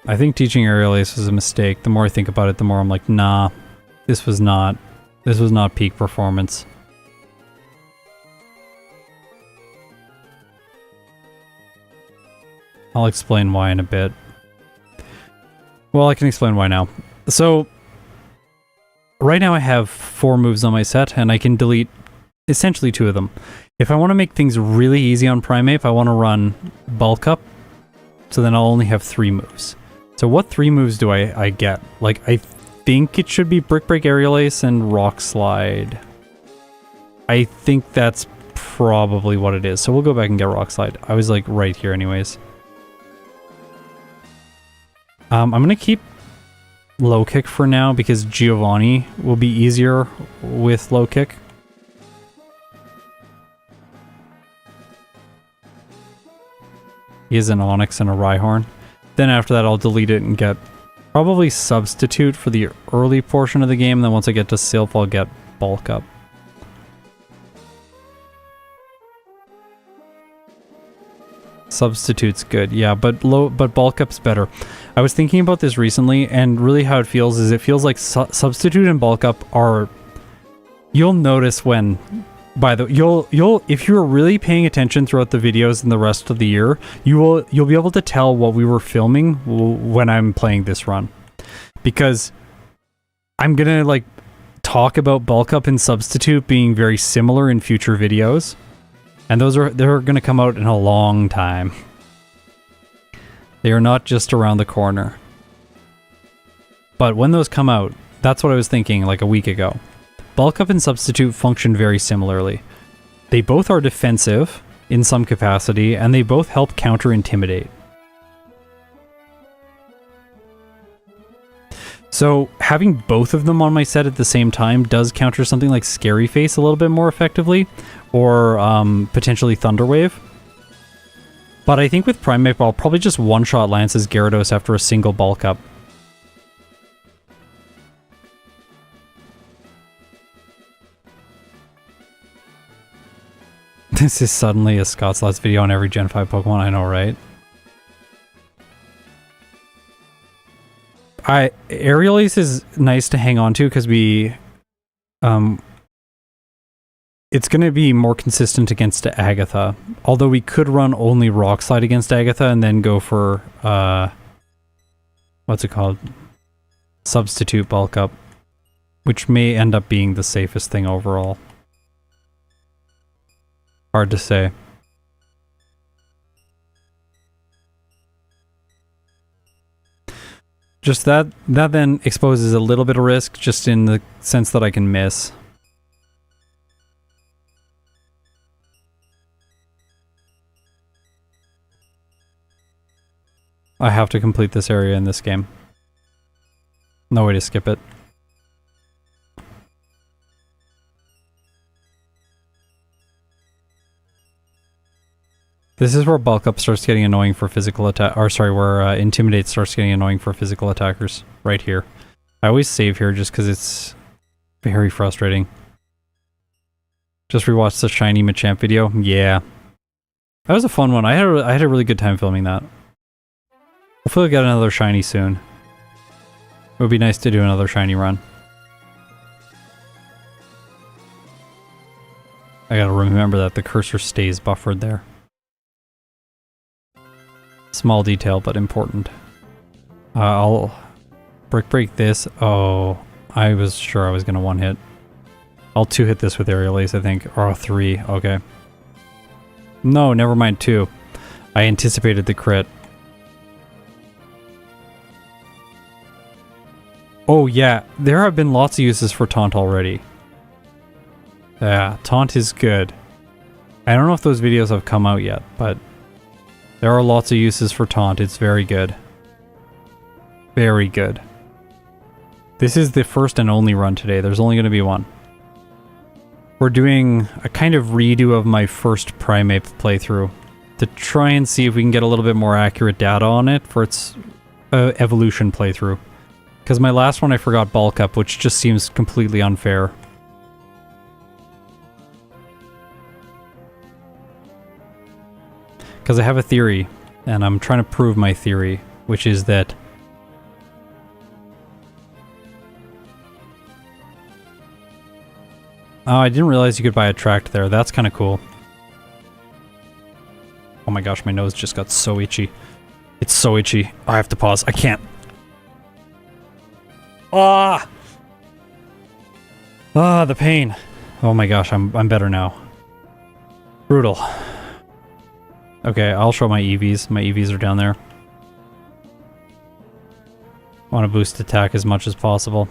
I think teaching Aerial Ace was a mistake. The more I think about it, the more I'm like, nah, this was not peak performance. I'll explain why in a bit. Well, I can explain why now. So, right now I have 4 moves on my set, and I can delete essentially 2 of them. If I want to make things really easy on Primeape, I want to run Bulk Up, so then I'll only have 3 moves. So what 3 moves do I get? Like, I think it should be Brick Break, Aerial Ace, and Rock Slide. I think that's probably what it is. So we'll go back and get Rock Slide. I was like right here anyways. I'm going to keep Low Kick for now because Giovanni will be easier with Low Kick. He is an Onyx and a Rhyhorn. Then after that, I'll delete it and get probably Substitute for the early portion of the game. Then once I get to Sylph, I'll get Bulk Up. Substitute's good, yeah, but Bulk Up's better. I was thinking about this recently, and really how it feels is it feels like Substitute and Bulk Up are... You'll notice when... you'll if you're really paying attention throughout the videos and the rest of the year, you'll be able to tell what we were filming when I'm playing this run, because I'm gonna like talk about Bulk Up and Substitute being very similar in future videos, and they're gonna come out in a long time. They are not just around the corner. But when those come out, that's what I was thinking like a week ago. Bulk Up and Substitute function very similarly. They both are defensive in some capacity, and they both help counter-intimidate. So having both of them on my set at the same time does counter something like Scary Face a little bit more effectively, or potentially Thunderwave. But I think with Primeape, I'll probably just one-shot Lance's Gyarados after a single Bulk Up. This is suddenly a Scott's Last video on every Gen 5 Pokemon, I know, right? Aerial Ace is nice to hang on to because we... it's going to be more consistent against Agatha. Although we could run only Rock Slide against Agatha and then go for... what's it called? Substitute Bulk Up. Which may end up being the safest thing overall. Hard to say. Just that then exposes a little bit of risk, just in the sense that I can miss. I have to complete this area in this game. No way to skip it. This is where Bulk Up starts getting annoying for physical attack, or sorry, where Intimidate starts getting annoying for physical attackers. Right here. I always save here just because it's very frustrating. Just rewatched the Shiny Machamp video. Yeah. That was a fun one. I had a really good time filming that. Hopefully I'll get another Shiny soon. It would be nice to do another Shiny run. I gotta remember that the cursor stays buffered there. Small detail, but important. I'll break this. Oh, I was sure I was gonna one hit. I'll two hit this with Aerial Ace, I think. Or a 3, okay. No, never mind 2. I anticipated the crit. Oh yeah, there have been lots of uses for Taunt already. Yeah, Taunt is good. I don't know if those videos have come out yet, but there are lots of uses for Taunt. It's very good. Very good. This is the first and only run today. There's only going to be one. We're doing a kind of redo of my first Primeape playthrough to try and see if we can get a little bit more accurate data on it for its evolution playthrough. Because my last one I forgot Bulk Up, which just seems completely unfair. Because I have a theory, and I'm trying to prove my theory, which is that oh, I didn't realize you could buy a tract there. That's kind of cool. Oh my gosh, my nose just got so itchy. It's so itchy. I have to pause. I can't. Ah! Ah, the pain. Oh my gosh, I'm better now. Brutal. Okay, I'll show my EVs. My EVs are down there. I want to boost attack as much as possible.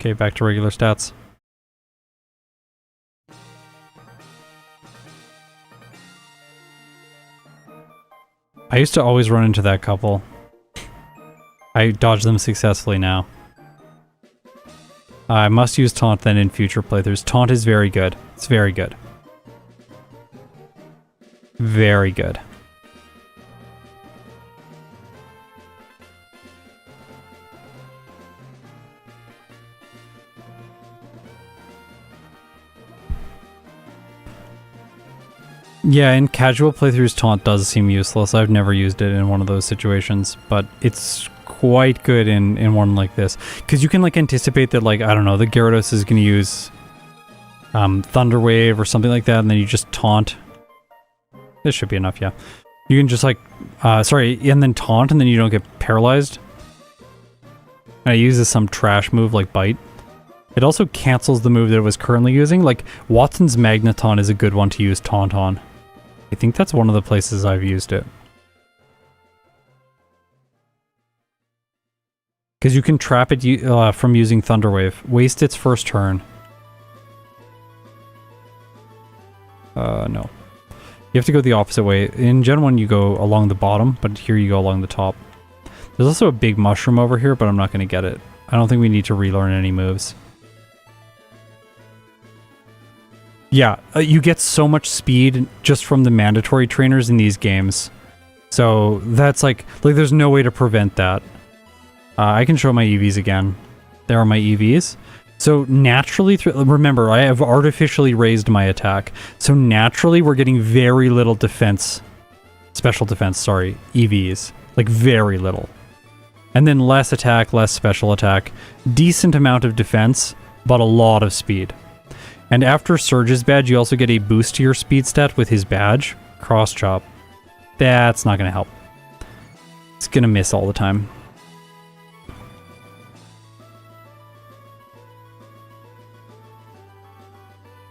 Okay, back to regular stats. I used to always run into that couple. I dodged them successfully now. I must use Taunt then in future playthroughs. Taunt is very good. It's very good. Very good. Yeah, in casual playthroughs, taunt does seem useless. I've never used it in one of those situations, but it's quite good in one like this. Because you can, like, anticipate that, like, I don't know, the Gyarados is going to use Thunder Wave or something like that, and then you just taunt. This should be enough, yeah. You can just, like, and then taunt, and then you don't get paralyzed. And it uses some trash move like Bite. It also cancels the move that it was currently using. Like, Watson's Magneton is a good one to use taunt on. I think that's one of the places I've used it. Because you can trap it from using Thunder Wave. Waste its first turn. No. You have to go the opposite way. In Gen 1 you go along the bottom, but here you go along the top. There's also a big mushroom over here, but I'm not going to get it. I don't think we need to relearn any moves. Yeah, you get so much speed just from the mandatory trainers in these games. So that's like there's no way to prevent that. I can show my EVs again. There are my EVs. So naturally, remember, I have artificially raised my attack. So naturally, we're getting very little defense. Special defense, sorry. EVs. Like, very little. And then less attack, less special attack. Decent amount of defense, but a lot of speed. And after Surge's badge, you also get a boost to your speed stat with his badge. Cross chop. That's not going to help. It's going to miss all the time.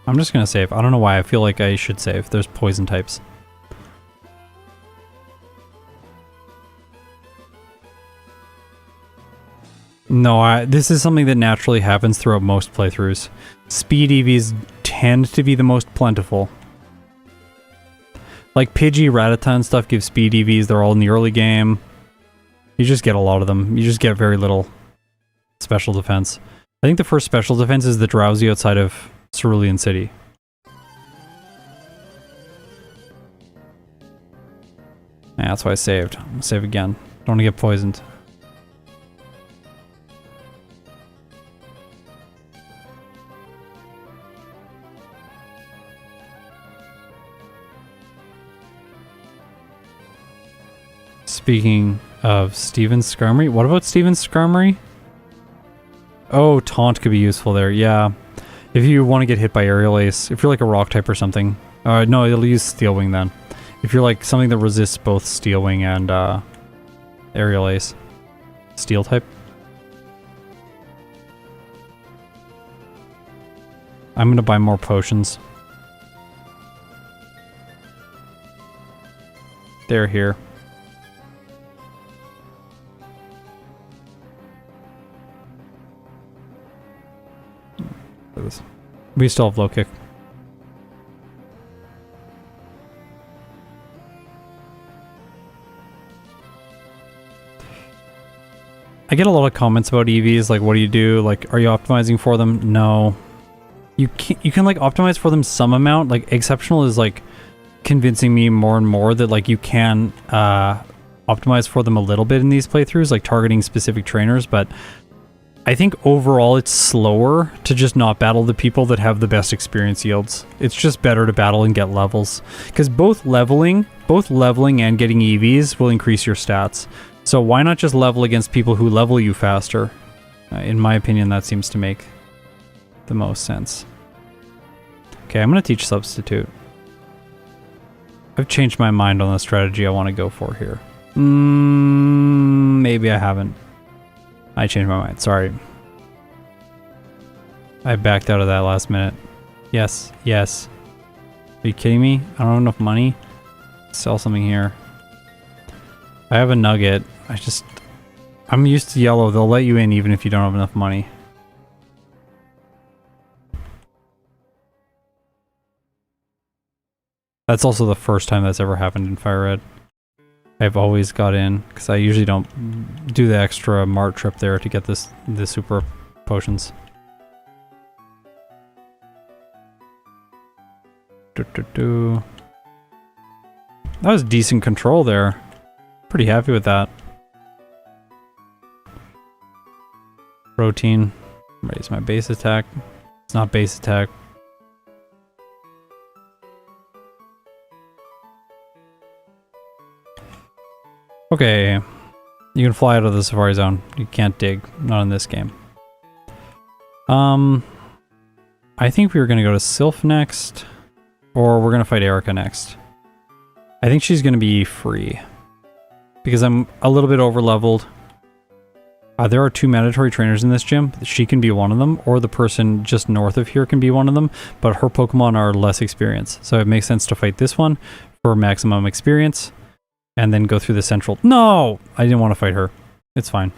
I'm just going to save. I don't know why. I feel like I should save. There's poison types. No, this is something that naturally happens throughout most playthroughs. Speed EVs tend to be the most plentiful. Like Pidgey, Rattata and stuff give speed EVs. They're all in the early game. You just get a lot of them. You just get very little special defense. I think the first special defense is the Drowsy outside of Cerulean City. Yeah, that's why I saved. I'm gonna save again. Don't want to get poisoned. Speaking of Steven Skarmory, what about Steven Skarmory? Oh, taunt could be useful there, yeah. If you want to get hit by Aerial Ace, if you're like a rock type or something. No, it'll use Steel Wing then. If you're like something that resists both Steel Wing and Aerial Ace. Steel type. I'm gonna buy more potions. They're here. We still have low kick. I get a lot of comments about EVs, like what do you do? Like, are you optimizing for them? No. You can like optimize for them some amount. Like Exceptional is like convincing me more and more that like you can optimize for them a little bit in these playthroughs, like targeting specific trainers, but I think overall it's slower to just not battle the people that have the best experience yields. It's just better to battle and get levels. Because both leveling and getting EVs will increase your stats. So why not just level against people who level you faster? In my opinion, that seems to make the most sense. Okay, I'm going to teach Substitute. I've changed my mind on the strategy I want to go for here. Maybe I haven't. I changed my mind, sorry. I backed out of that last minute. Yes, yes. Are you kidding me? I don't have enough money. Sell something here. I have a nugget. I'm used to yellow. They'll let you in even if you don't have enough money. That's also the first time that's ever happened in Fire Red. I've always got in, because I usually don't do the extra mart trip there to get the super potions. That was decent control there. Pretty happy with that. Protein. Raise my base attack. It's not base attack. Okay. You can fly out of the Safari Zone. You can't dig. Not in this game. I think we were going to go to Sylph next. Or we're going to fight Erica next. I think she's going to be free. Because I'm a little bit over-leveled. There are 2 mandatory trainers in this gym. She can be one of them, or the person just north of here can be one of them, but her Pokemon are less experienced. So it makes sense to fight this one for maximum experience, and then go through the central... No! I didn't want to fight her. It's fine.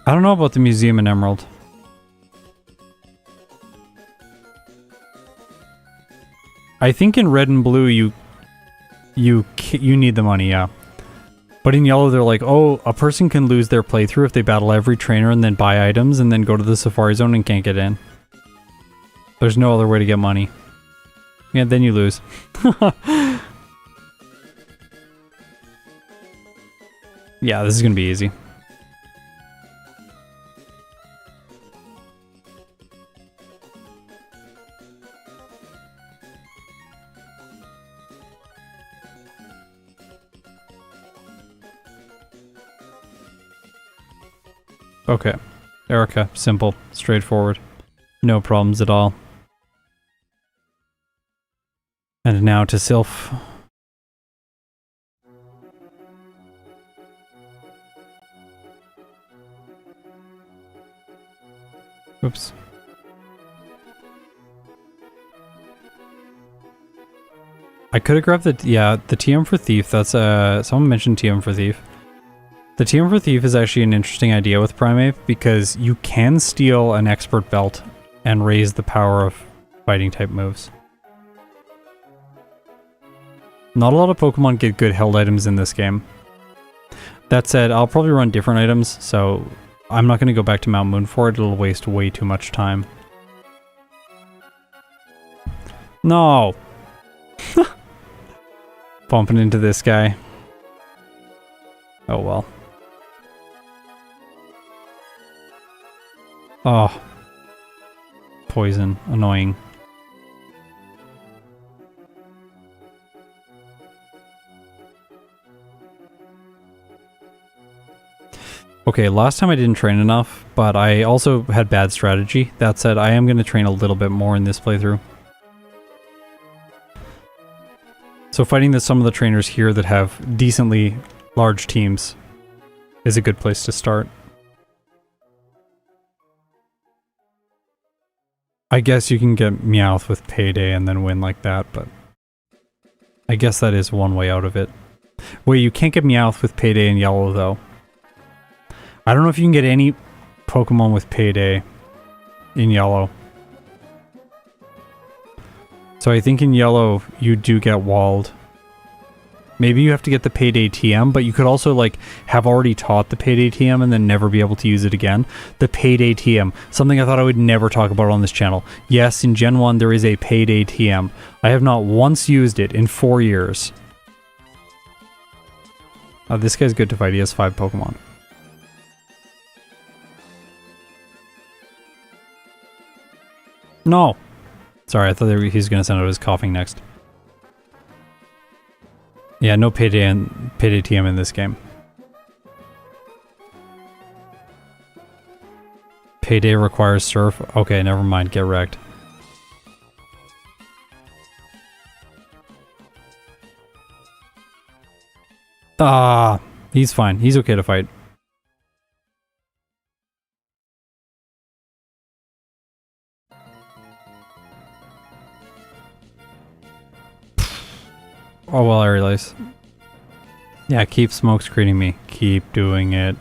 I don't know about the museum in Emerald. I think in Red and Blue you need the money, yeah. But in Yellow they're like, oh, a person can lose their playthrough if they battle every trainer and then buy items and then go to the Safari Zone and can't get in. There's no other way to get money. Yeah, then you lose. Yeah, this is gonna be easy. Okay. Erica, simple, straightforward. No problems at all. And now to Sylph. Oops. I could have grabbed the TM for Thief. That's someone mentioned TM for Thief. The TM for Thief is actually an interesting idea with Primeape because you can steal an expert belt and raise the power of fighting type moves. Not a lot of Pokemon get good held items in this game. That said, I'll probably run different items, so I'm not going to go back to Mount Moon for it. It'll waste way too much time. No! Bumping into this guy. Oh well. Oh. Poison. Annoying. Okay, last time I didn't train enough, but I also had bad strategy. That said, I am going to train a little bit more in this playthrough. So fighting some of the trainers here that have decently large teams is a good place to start. I guess you can get Meowth with Payday and then win like that, but I guess that is one way out of it. Wait, you can't get Meowth with Payday in Yellow though. I don't know if you can get any Pokemon with Payday in Yellow. So I think in Yellow you do get walled. Maybe you have to get the Payday TM, but you could also like have already taught the Payday TM and then never be able to use it again. The Payday TM, something I thought I would never talk about on this channel. Yes, in Gen 1 there is a Payday TM. I have not once used it in 4 years. This guy's good to fight, he has 5 Pokemon. No! Sorry, I thought he was going to send out his coughing next. Yeah, no Payday TM in this game. Payday requires Surf. Okay, never mind. Get wrecked. Ah, he's fine. He's okay to fight. Oh well, I realize. Yeah, keep smoke screening me. Keep doing it.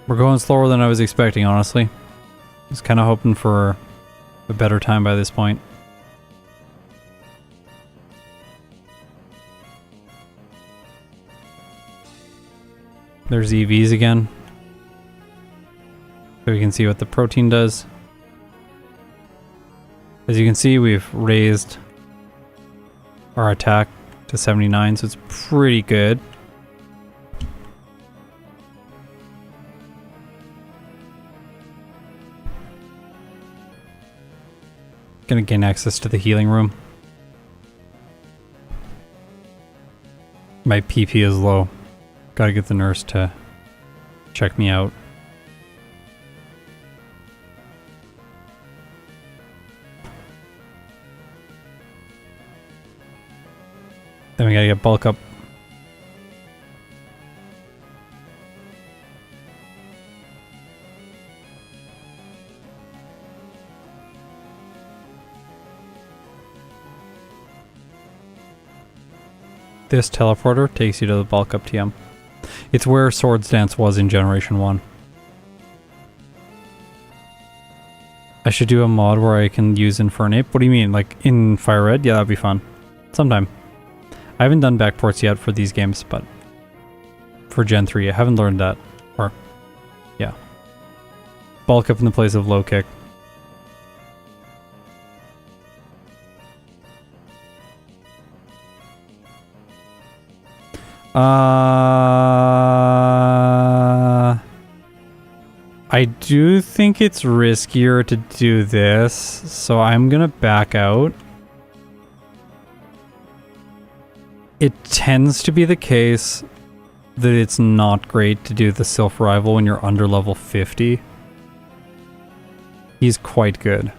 We're going slower than I was expecting, honestly. I was kind of hoping for a better time by this point. There's EVs again. So we can see what the protein does. As you can see, we've raised our attack to 79, so it's pretty good. Gonna gain access to the healing room. My PP is low. Gotta get the nurse to check me out. Then we gotta get bulk up. This teleporter takes you to the bulk up TM. It's where Swords Dance was in Generation 1. I should do a mod where I can use Infernape. What do you mean? Like in Fire Red? Yeah, that'd be fun. Sometime. I haven't done backports yet for these games, but for Gen 3, I haven't learned that. Or, yeah. Bulk up in the place of low kick. I do think it's riskier to do this, so I'm gonna back out. It tends to be the case that it's not great to do the Sylph Rival when you're under level 50. He's quite good.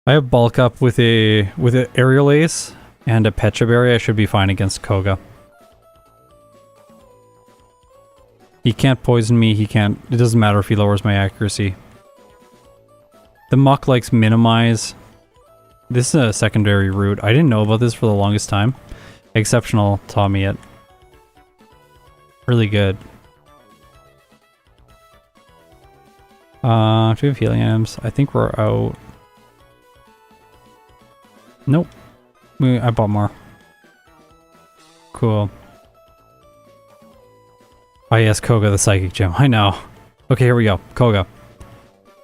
I have bulk up with an aerial ace and a Petra Berry. I should be fine against Koga. He can't poison me, he can't... It doesn't matter if he lowers my accuracy. The Muck likes minimize. This is a secondary route. I didn't know about this for the longest time. Exceptional taught me it. Really good. Do we have healing items? I think we're out. Nope. I bought more. Cool. Oh yes, Koga the Psychic Gem. I know. Okay, here we go. Koga.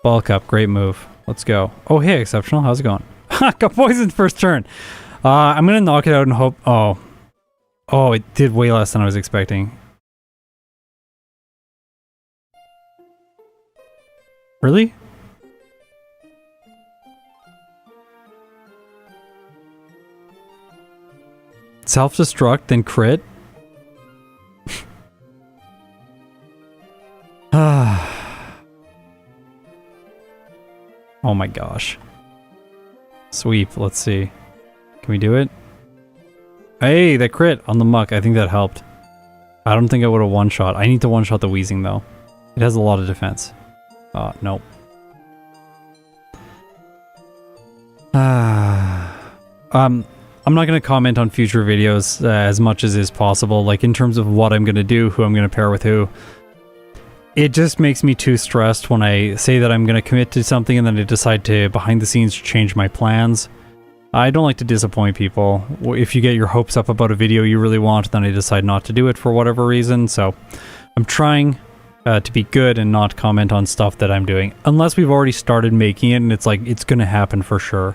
Bulk up. Great move. Let's go. Oh, hey, Exceptional. How's it going? Ha! Got poisoned first turn. I'm gonna knock it out and hope... Oh. Oh, it did way less than I was expecting. Really? Self-destruct, then crit? Oh my gosh. Sweep, let's see. Can we do it? Hey, that crit on the Muck. I think that helped. I don't think I would have one-shot. I need to one-shot the Wheezing though. It has a lot of defense. Nope. I'm not going to comment on future videos as much as is possible, like in terms of what I'm going to do, who I'm going to pair with who. It just makes me too stressed when I say that I'm going to commit to something and then I decide to, behind the scenes, change my plans. I don't like to disappoint people. If you get your hopes up about a video you really want, then I decide not to do it for whatever reason, so I'm trying to be good and not comment on stuff that I'm doing. Unless we've already started making it and it's like, it's going to happen for sure.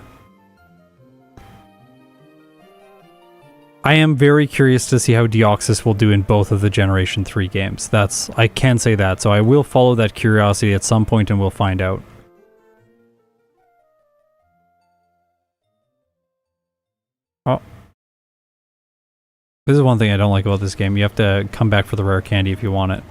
I am very curious to see how Deoxys will do in both of the Generation 3 games. I can say that, so I will follow that curiosity at some point and we'll find out. Oh. This is one thing I don't like about this game. You have to come back for the rare candy if you want it.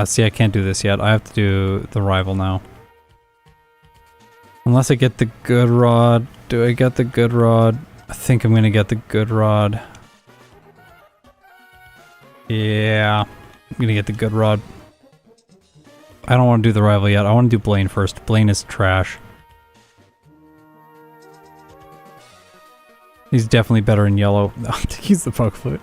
See, I can't do this yet. I have to do the rival now. Unless I get the good rod. Do I get the good rod? I think I'm gonna get the good rod. Yeah, I'm gonna get the good rod. I don't want to do the rival yet. I want to do Blaine first. Blaine is trash. He's definitely better in yellow. He's the poke flute.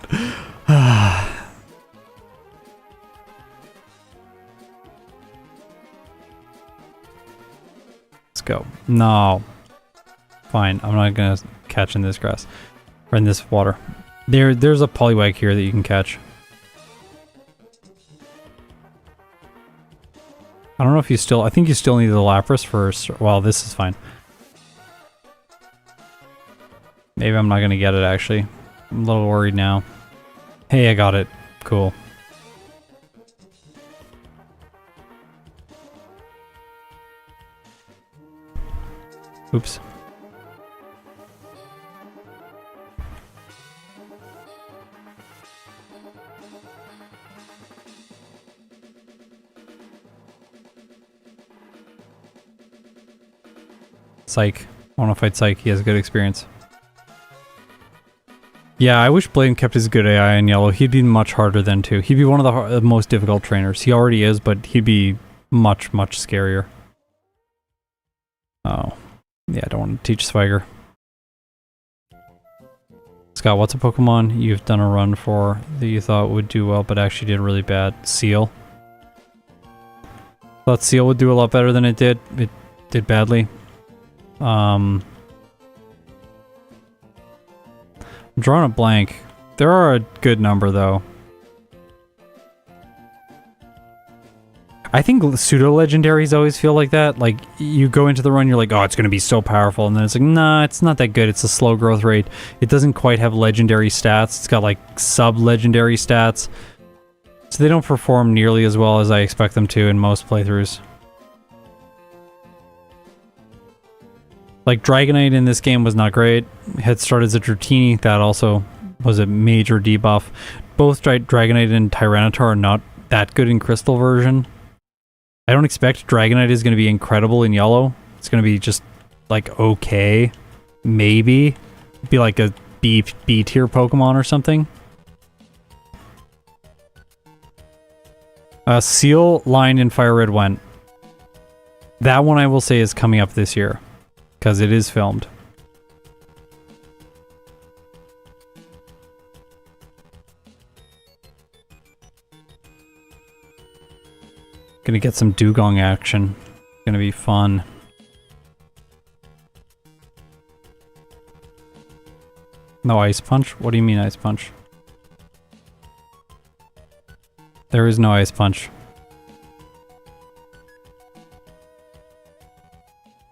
go. No. Fine. I'm not gonna catch in this grass. Or in this water. There's a Poliwag here that you can catch. I don't know if you still... I think you still need the Lapras first. Well, this is fine. Maybe I'm not going to get it, actually. I'm a little worried now. Hey, I got it. Cool. Oops. Psych. I want to fight Psych. He has good experience. Yeah, I wish Blaine kept his good AI in yellow. He'd be much harder then too. He'd be one of the most difficult trainers. He already is, but he'd be much, much scarier. Oh. Yeah, I don't want to teach Swagger. Scott, what's a Pokemon you've done a run for that you thought would do well but actually did really bad? Seal. Thought Seal would do a lot better than it did. It did badly. I'm drawing a blank. There are a good number though. I think pseudo-legendaries always feel like that. Like, you go into the run, you're like, oh, it's going to be so powerful. And then it's like, nah, it's not that good. It's a slow growth rate. It doesn't quite have legendary stats. It's got, like, sub-legendary stats. So they don't perform nearly as well as I expect them to in most playthroughs. Like, Dragonite in this game was not great. Had started as a Dratini. That also was a major debuff. Both Dragonite and Tyranitar are not that good in Crystal version. I don't expect Dragonite is going to be incredible in yellow. It's going to be just, like, okay. Maybe. Be like a B tier Pokemon or something. Seal line in Fire Red went. That one I will say is coming up this year. Because it is filmed. Gonna get some Dugong action. Gonna be fun. No Ice Punch? What do you mean Ice Punch? There is no Ice Punch.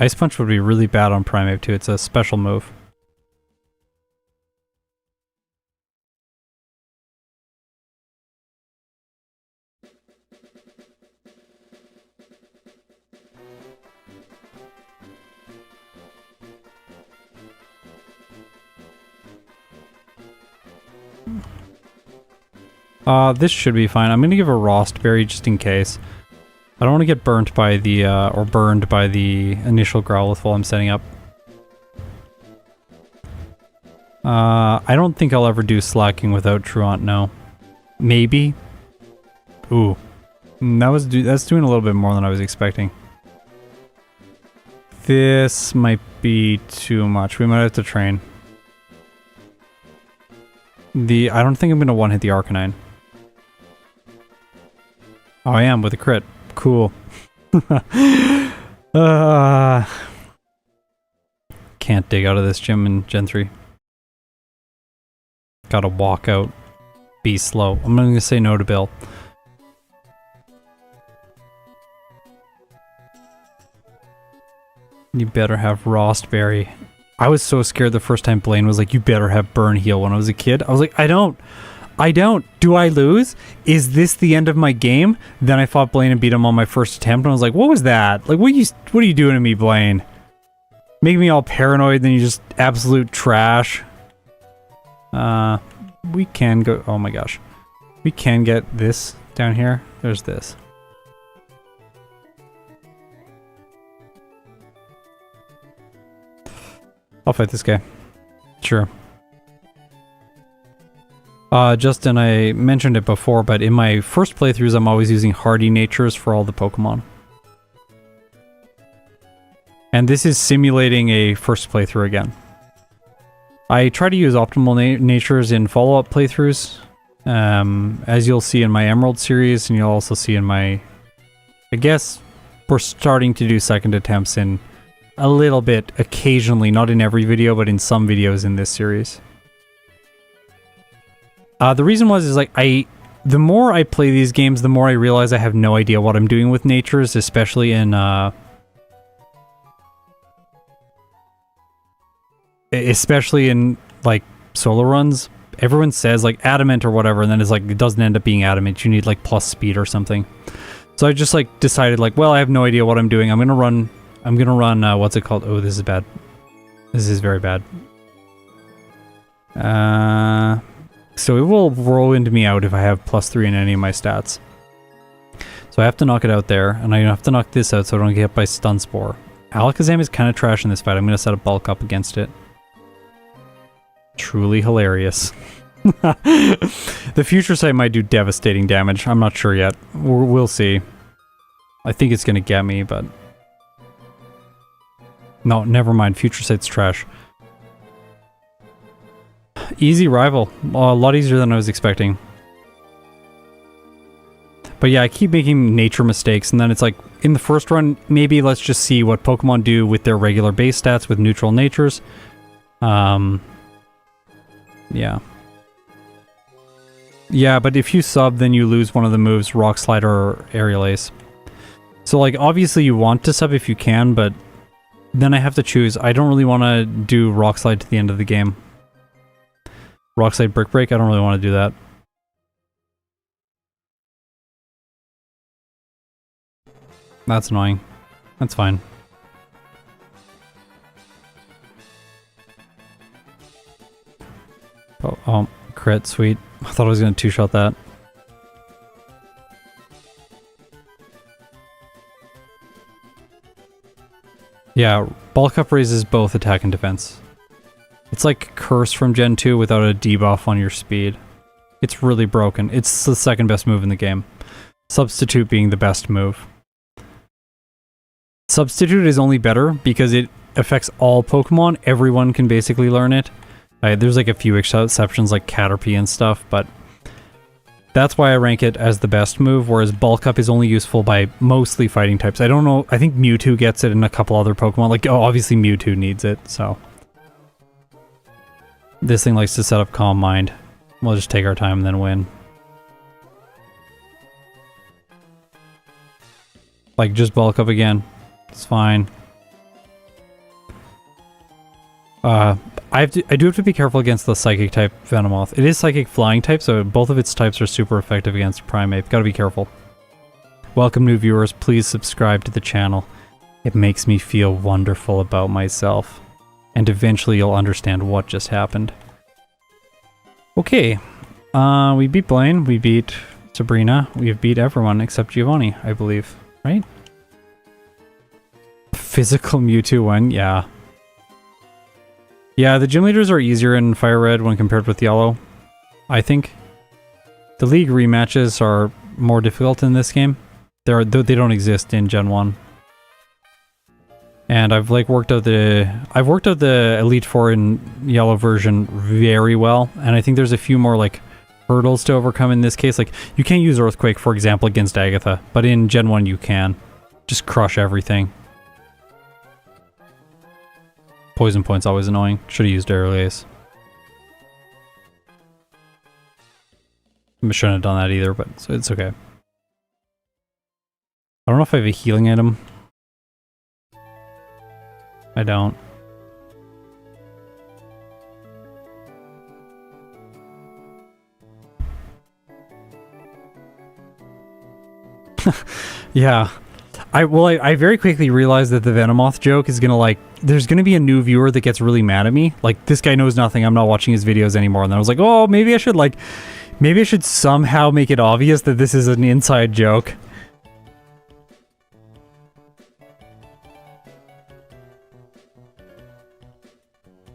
Ice Punch would be really bad on Primeape too. It's a special move. This should be fine. I'm gonna give a Rostberry just in case. I don't want to get burnt by the, or burned by the initial Growlithe while I'm setting up. I don't think I'll ever do Slacking without Truant, no. Maybe? Ooh. That's doing a little bit more than I was expecting. This might be too much. We might have to train. I don't think I'm gonna one-hit the Arcanine. Oh, I am with a crit. Cool. Can't dig out of this gym in Gen 3. Gotta walk out. Be slow. I'm gonna say no to Bill. You better have Rostberry. I was so scared the first time Blaine was like, you better have Burn Heal when I was a kid. I was like, I don't. Do I lose? Is this the end of my game? Then I fought Blaine and beat him on my first attempt, and I was like, what was that? Like, what are you doing to me, Blaine? Making me all paranoid, then you just absolute trash. We can go... Oh my gosh. We can get this down here. There's this. I'll fight this guy. Sure. Justin, I mentioned it before, but in my first playthroughs, I'm always using Hardy Natures for all the Pokemon. And this is simulating a first playthrough again. I try to use optimal natures in follow-up playthroughs, as you'll see in my Emerald series, and you'll also see in my... I guess we're starting to do second attempts in a little bit occasionally, not in every video, but in some videos in this series. The reason is like the more I play these games, the more I realize I have no idea what I'm doing with natures, especially in like solo runs. Everyone says like adamant or whatever, and then it's like it doesn't end up being adamant. You need like plus speed or something. So I just like decided like, well, I have no idea what I'm doing. I'm gonna run what's it called? Oh, this is bad. This is very bad. So it will roll into me out if I have +3 in any of my stats. So I have to knock it out there, and I have to knock this out so I don't get hit by Stun Spore. Alakazam is kind of trash in this fight. I'm going to set a bulk up against it. Truly hilarious. The future sight might do devastating damage. I'm not sure yet. We'll see. I think it's going to get me, but... No, never mind. Future sight's trash. Easy rival. A lot easier than I was expecting. But yeah, I keep making nature mistakes, and then it's like, in the first run, maybe let's just see what Pokemon do with their regular base stats with neutral natures. Yeah. Yeah, but if you sub, then you lose one of the moves, Rock Slide or Aerial Ace. So like, obviously you want to sub if you can, but then I have to choose. I don't really want to do Rock Slide to the end of the game. Rock Slide Brick Break, I don't really want to do that. That's annoying. That's fine. Oh, crit, sweet. I thought I was going to two-shot that. Yeah, bulk up raises both attack and defense. It's like Curse from Gen 2 without a debuff on your speed. It's really broken. It's the second best move in the game. Substitute being the best move. Substitute is only better because it affects all Pokemon. Everyone can basically learn it. There's like a few exceptions like Caterpie and stuff, but that's why I rank it as the best move, whereas Bulk Up is only useful by mostly fighting types. I don't know, I think Mewtwo gets it and a couple other Pokemon. Like, oh, obviously Mewtwo needs it, so. This thing likes to set up Calm Mind. We'll just take our time and then win. Like, just Bulk Up again. It's fine. I do have to be careful against the Psychic type Venomoth. It is Psychic Flying type, so both of its types are super effective against Primeape. Gotta be careful. Welcome new viewers, please subscribe to the channel. It makes me feel wonderful about myself. And eventually you'll understand what just happened. Okay. We beat Blaine, we beat Sabrina, we've beat everyone except Giovanni, I believe. Right? Physical Mewtwo win, yeah. Yeah, the gym leaders are easier in Fire Red when compared with Yellow, I think. The League rematches are more difficult in this game. They don't exist in Gen 1. And I've like worked out the Elite Four in Yellow version very well, and I think there's a few more like hurdles to overcome in this case. Like you can't use Earthquake, for example, against Agatha, but in Gen 1 you can. Just crush everything. Poison Point's always annoying. Should have used Aerial Ace. I shouldn't have done that either, but it's okay. I don't know if I have a healing item. I don't. Yeah. I very quickly realized that the Venomoth joke is gonna like, there's gonna be a new viewer that gets really mad at me. Like, this guy knows nothing, I'm not watching his videos anymore. And then I was like, oh, maybe I should somehow make it obvious that this is an inside joke.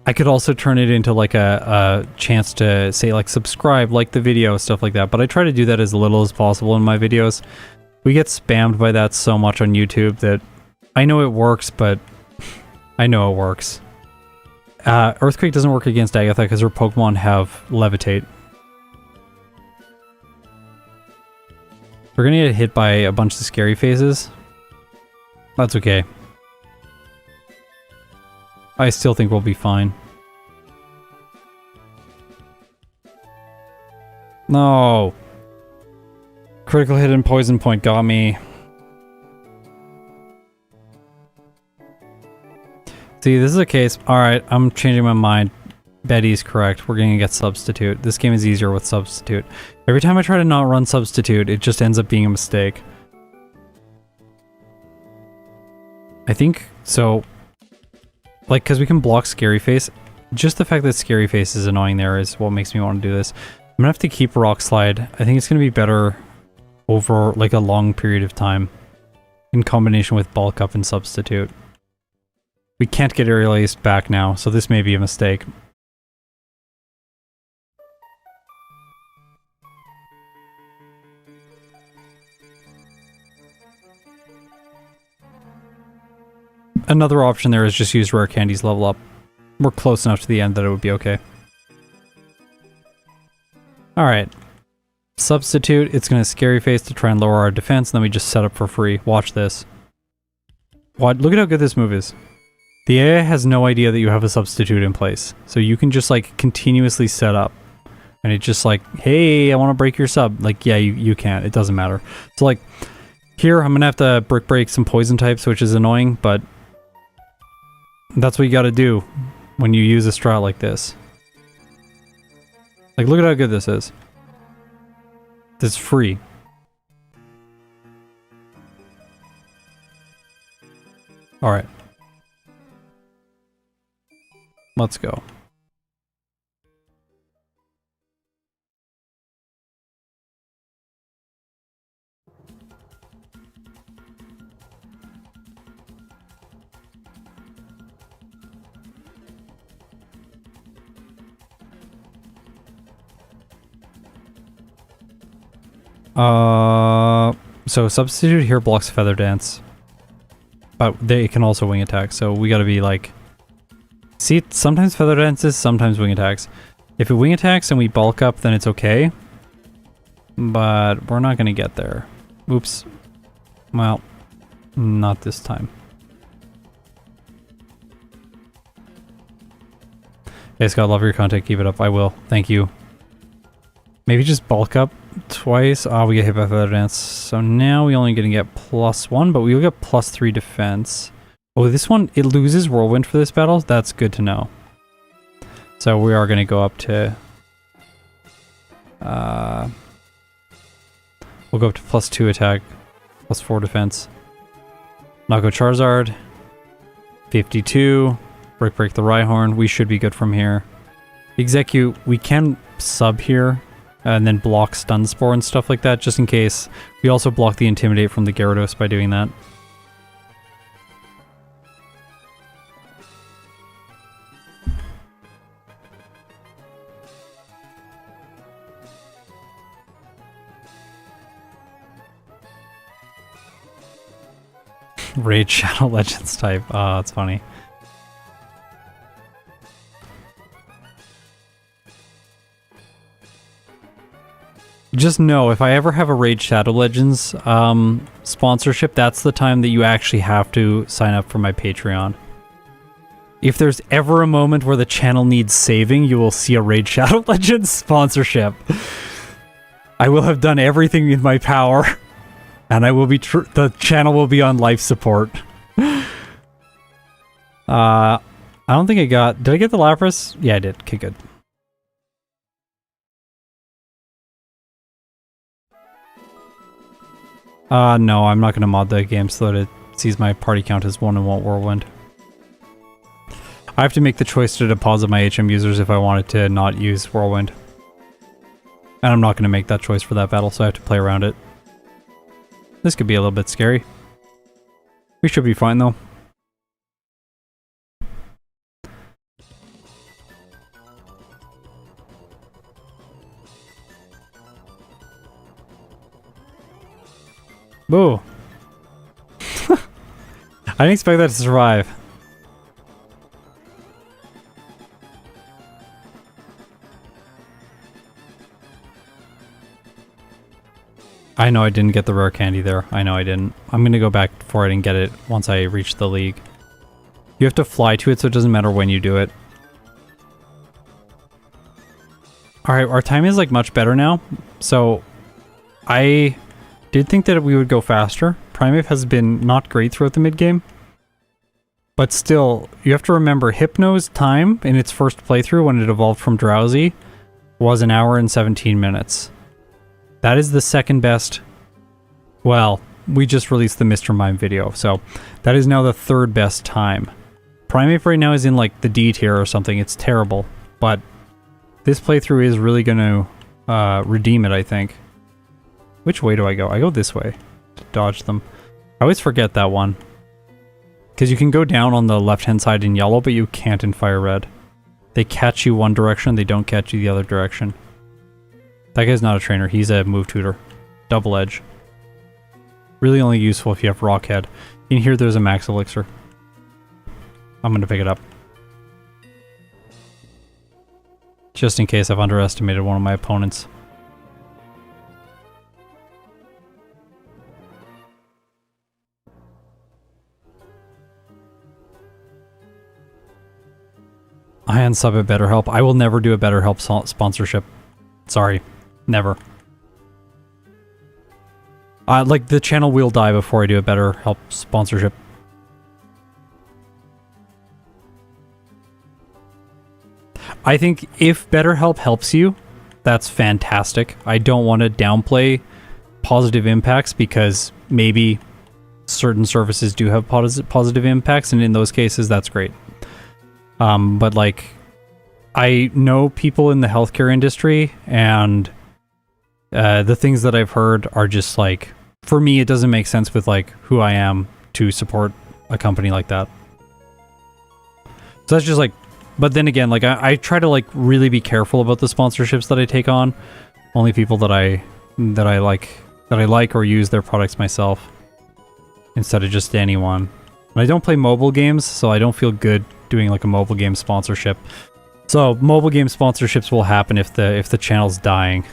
I could also turn it into like a chance to say like subscribe, like the video, stuff like that. But I try to do that as little as possible in my videos. We get spammed by that so much on YouTube that I know it works, but I know it works. Earthquake doesn't work against Agatha because her Pokemon have Levitate. We're gonna get hit by a bunch of scary phases. That's okay. I still think we'll be fine. No. Critical hit and poison point got me. See, this is a case. Alright, I'm changing my mind. Betty's correct. We're gonna get substitute. This game is easier with substitute. Every time I try to not run substitute, it just ends up being a mistake. I think so. Like, because we can block Scary Face. Just the fact that Scary Face is annoying there is what makes me want to do this. I'm gonna have to keep Rock Slide. I think it's gonna be better over like a long period of time in combination with Bulk Up and Substitute. We can't get Aerial Ace back now, so this may be a mistake. Another option there is just use Rare Candies level up. We're close enough to the end that it would be okay. Alright. Substitute, it's gonna Scary Face to try and lower our defense, and then we just set up for free. Watch this. What? Look at how good this move is. The AI has no idea that you have a substitute in place. So you can just like continuously set up. And it's just like, hey, I want to break your sub. Like, yeah, you can't. It doesn't matter. So like, here I'm gonna have to break some poison types, which is annoying, but that's what you gotta do when you use a strat like this. Like, look at how good this is. This is free. Alright. Let's go. So substitute here blocks Feather Dance. But they can also wing attack, so we gotta be like... See, sometimes Feather Dances, sometimes wing attacks. If it wing attacks and we bulk up, then it's okay. But we're not gonna get there. Oops. Well, not this time. Hey Scott, love your content, keep it up. I will. Thank you. Maybe just bulk up twice. Oh, we get hit by Feather Dance. So now we only gonna get +1, but we will get +3 defense. Oh, this one, it loses Whirlwind for this battle? That's good to know. So we are gonna go up to... we'll go up to +2 attack, +4 defense. Knocko Charizard. 52. Break the Rhyhorn. We should be good from here. Execute, we can sub here. And then block Stun Spore and stuff like that, just in case. We also block the Intimidate from the Gyarados by doing that. Raid Shadow Legends type. Oh, that's funny. Just know, if I ever have a Raid Shadow Legends sponsorship, that's the time that you actually have to sign up for my Patreon. If there's ever a moment where the channel needs saving, you will see a Raid Shadow Legends sponsorship. I will have done everything in my power, and I will be the channel will be on life support. I don't think I got... Did I get the Lapras? Yeah, I did. Okay, good. No, I'm not going to mod the game so that it sees my party count as 1 and won't Whirlwind. I have to make the choice to deposit my HM users if I wanted to not use Whirlwind. And I'm not going to make that choice for that battle, so I have to play around it. This could be a little bit scary. We should be fine, though. Boo! I didn't expect that to survive. I know I didn't get the rare candy there. I know I didn't. I'm gonna go back for it and get it once I reach the league. You have to fly to it, so it doesn't matter when you do it. Alright, our time is like much better now. So I did think that we would go faster. Primeape has been not great throughout the mid-game. But still, you have to remember Hypno's time in its first playthrough when it evolved from Drowsy was 1 hour and 17 minutes. That is the second best. Well, we just released the Mr. Mime video, so that is now the third best time. Primeape right now is in like the D tier or something. It's terrible, but this playthrough is really going to redeem it, I think. Which way do I go? I go this way to dodge them. I always forget that one. Because you can go down on the left-hand side in yellow, but you can't in fire red. They catch you one direction, they don't catch you the other direction. That guy's not a trainer, he's a move tutor. Double edge. Really only useful if you have rock head. In here there's a max elixir. I'm gonna pick it up. Just in case I've underestimated one of my opponents. I unsub at BetterHelp. I will never do a BetterHelp sponsorship. Sorry. Never. Like, the channel will die before I do a BetterHelp sponsorship. I think if BetterHelp helps you, that's fantastic. I don't want to downplay positive impacts because maybe certain services do have positive impacts, and in those cases, that's great. But like, I know people in the healthcare industry, and the things that I've heard are just like, for me, it doesn't make sense with like who I am to support a company like that. So that's just like, but then again, like I try to like really be careful about the sponsorships that I take on. Only people that I like or use their products myself, instead of just anyone. And I don't play mobile games, so I don't feel good doing like a mobile game sponsorship. So mobile game sponsorships will happen if the channel's dying.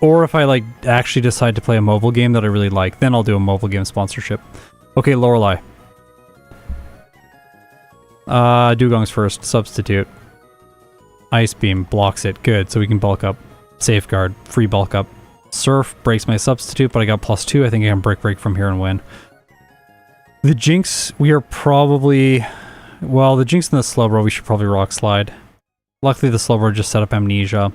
Or if I like actually decide to play a mobile game that I really like, then I'll do a mobile game sponsorship. Okay, Lorelei. Dugong's first. Substitute. Ice Beam blocks it. Good, so we can bulk up. Safeguard. Free bulk up. Surf breaks my substitute, but I got +2. I think I can break from here and win. The Jinx, we are probably... Well, the Jinx and the Slowbro, we should probably Rock Slide. Luckily, the Slowbro just set up Amnesia.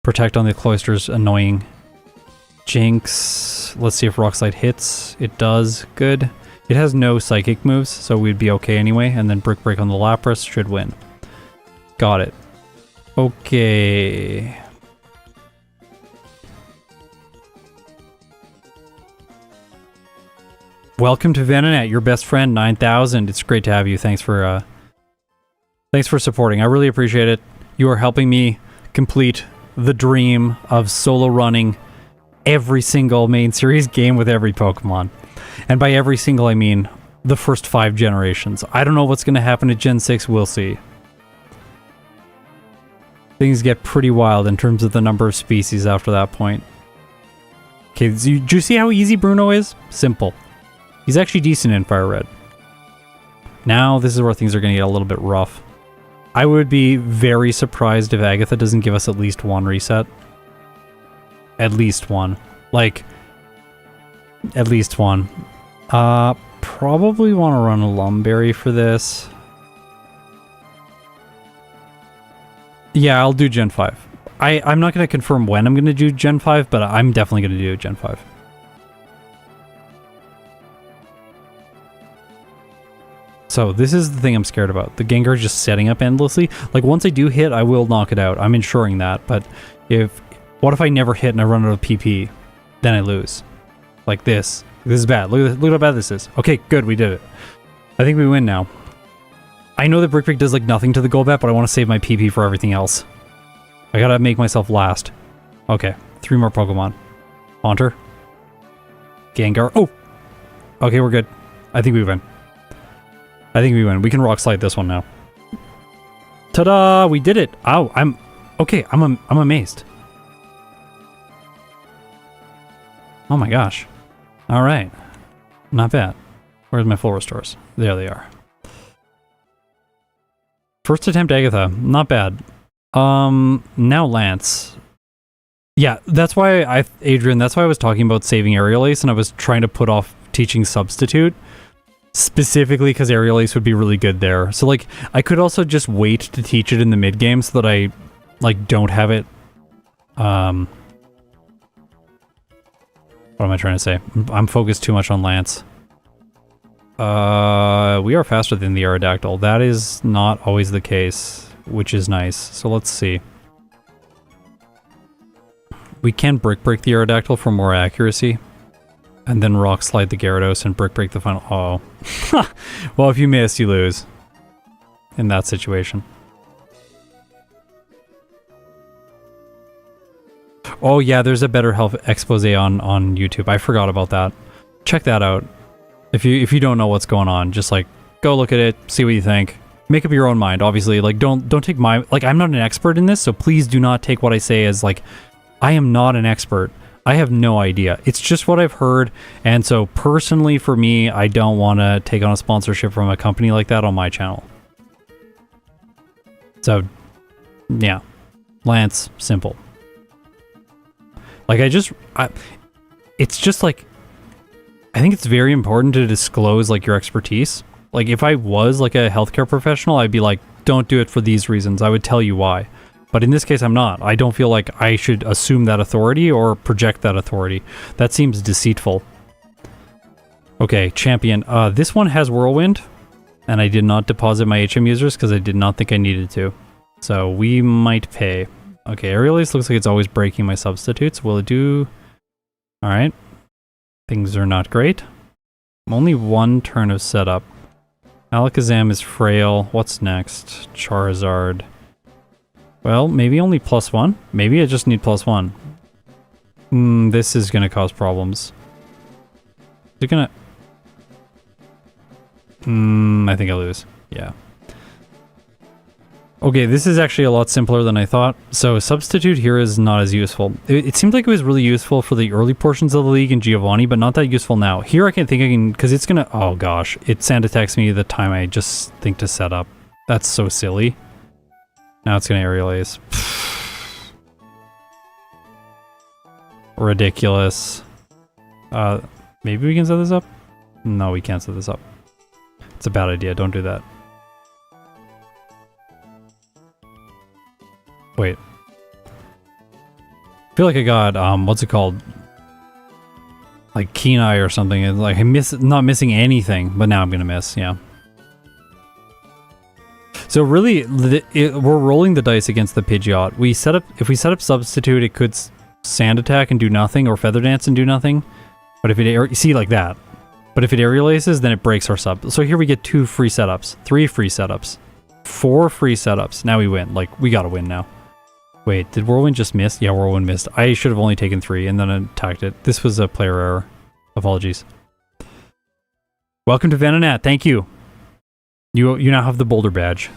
Protect on the Cloister's annoying. Jinx, let's see if Rock Slide hits. It does. Good. It has no Psychic moves, so we'd be okay anyway. And then Brick Break on the Lapras should win. Got it. Okay... Welcome to Venanet, your best friend, 9,000. It's great to have you. Thanks for supporting. I really appreciate it. You are helping me complete the dream of solo running every single main series game with every Pokemon. And by every single, I mean the first 5 generations. I don't know what's going to happen at Gen 6. We'll see. Things get pretty wild in terms of the number of species after that point. Okay, do you see how easy Bruno is? Simple. He's actually decent in Fire Red. Now, this is where things are going to get a little bit rough. I would be very surprised if Agatha doesn't give us at least 1 reset. At least 1. Like, at least 1. Probably want to run a Lumberry for this. Yeah, I'll do Gen 5. I'm not going to confirm when I'm going to do Gen 5, but I'm definitely going to do Gen 5. So this is the thing I'm scared about. The Gengar just setting up endlessly. Like, once I do hit, I will knock it out. I'm ensuring that. But what if I never hit and I run out of PP? Then I lose. Like this. This is bad. Look how bad this is. Okay, good. We did it. I think we win now. I know that Brick Break does like nothing to the Golbat, but I want to save my PP for everything else. I gotta make myself last. Okay, 3 more Pokemon. Haunter. Gengar. Oh! Okay, we're good. I think we win. I think we win. We can Rock Slide this one now. Ta-da! We did it! Oh, I'm amazed. Oh my gosh. Alright. Not bad. Where's my full restores? There they are. First attempt Agatha, not bad. Now Lance. Yeah, that's why Adrian, that's why I was talking about saving Aerial Ace, and I was trying to put off teaching Substitute, specifically because Aerial Ace would be really good there. So, like, I could also just wait to teach it in the mid-game so that I, like, don't have it, what am I trying to say? I'm focused too much on Lance. We are faster than the Aerodactyl. That is not always the case, which is nice. So let's see. We can Brick Break the Aerodactyl for more accuracy. And then Rock Slide the Gyarados and Brick Break the final... Oh. Well, if you miss, you lose. In that situation. Oh yeah, there's a better health expose on YouTube. I forgot about that. Check that out. If you don't know what's going on, just like go look at it, see what you think. Make up your own mind, obviously. Like don't take my, like, I'm not an expert in this, so please do not take what I say as like I am not an expert. I have no idea. It's just what I've heard, and so personally for me, I don't want to take on a sponsorship from a company like that on my channel. So yeah. Lance, simple. Like it's just like, I think it's very important to disclose like your expertise. Like if I was like a healthcare professional, I'd be like, don't do it for these reasons. I would tell you why. But in this case, I'm not. I don't feel like I should assume that authority or project that authority. That seems deceitful. Okay, champion. This one has Whirlwind, and I did not deposit my HM users because I did not think I needed to. So we might pay. Okay, Aerial Ace looks like it's always breaking my substitutes. Will it do? Alright. Things are not great. Only one turn of setup. Alakazam is frail. What's next? Charizard. Well, maybe only +1. Maybe I just need +1. This is gonna cause problems. Is it gonna... I think I lose. Yeah. Okay, this is actually a lot simpler than I thought. So Substitute here is not as useful. It seemed like it was really useful for the early portions of the league in Giovanni, but not that useful now. Here I can think I can, because it's gonna, oh gosh, it sand attacks me the time I just think to set up. That's so silly. Now it's gonna Aerial Ace. Ridiculous. Maybe we can set this up? No, we can't set this up. It's a bad idea, don't do that. Wait. I feel like I got, what's it called? Like Keen Eye or something. It's like I'm not missing anything, but now I'm gonna miss, yeah. So really, we're rolling the dice against the Pidgeot. If we set up Substitute, it could Sand Attack and do nothing, or Feather Dance and do nothing. But if it, see, like that. But if it Aerial Aces, then it breaks our sub. So here we get 2 free setups, 3 free setups, 4 free setups. Now we win. Like, we gotta win now. Wait, did Whirlwind just miss? Yeah, Whirlwind missed. I should have only taken 3 and then attacked it. This was a player error. Apologies. Welcome to Venonat. Thank you. You now have the Boulder badge.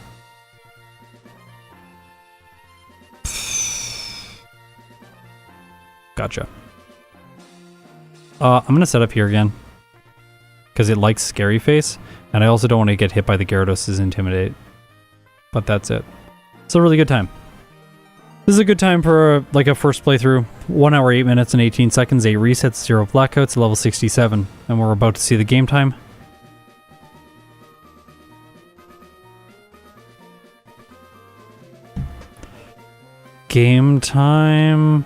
Gotcha. I'm gonna set up here again. Because it likes Scary Face, and I also don't want to get hit by the Gyarados' Intimidate. But that's it. It's a really good time. This is a good time for like a first playthrough. 1 hour, 8 minutes, and 18 seconds, 8 resets, 0 blackouts, level 67. And we're about to see the game time. Game time...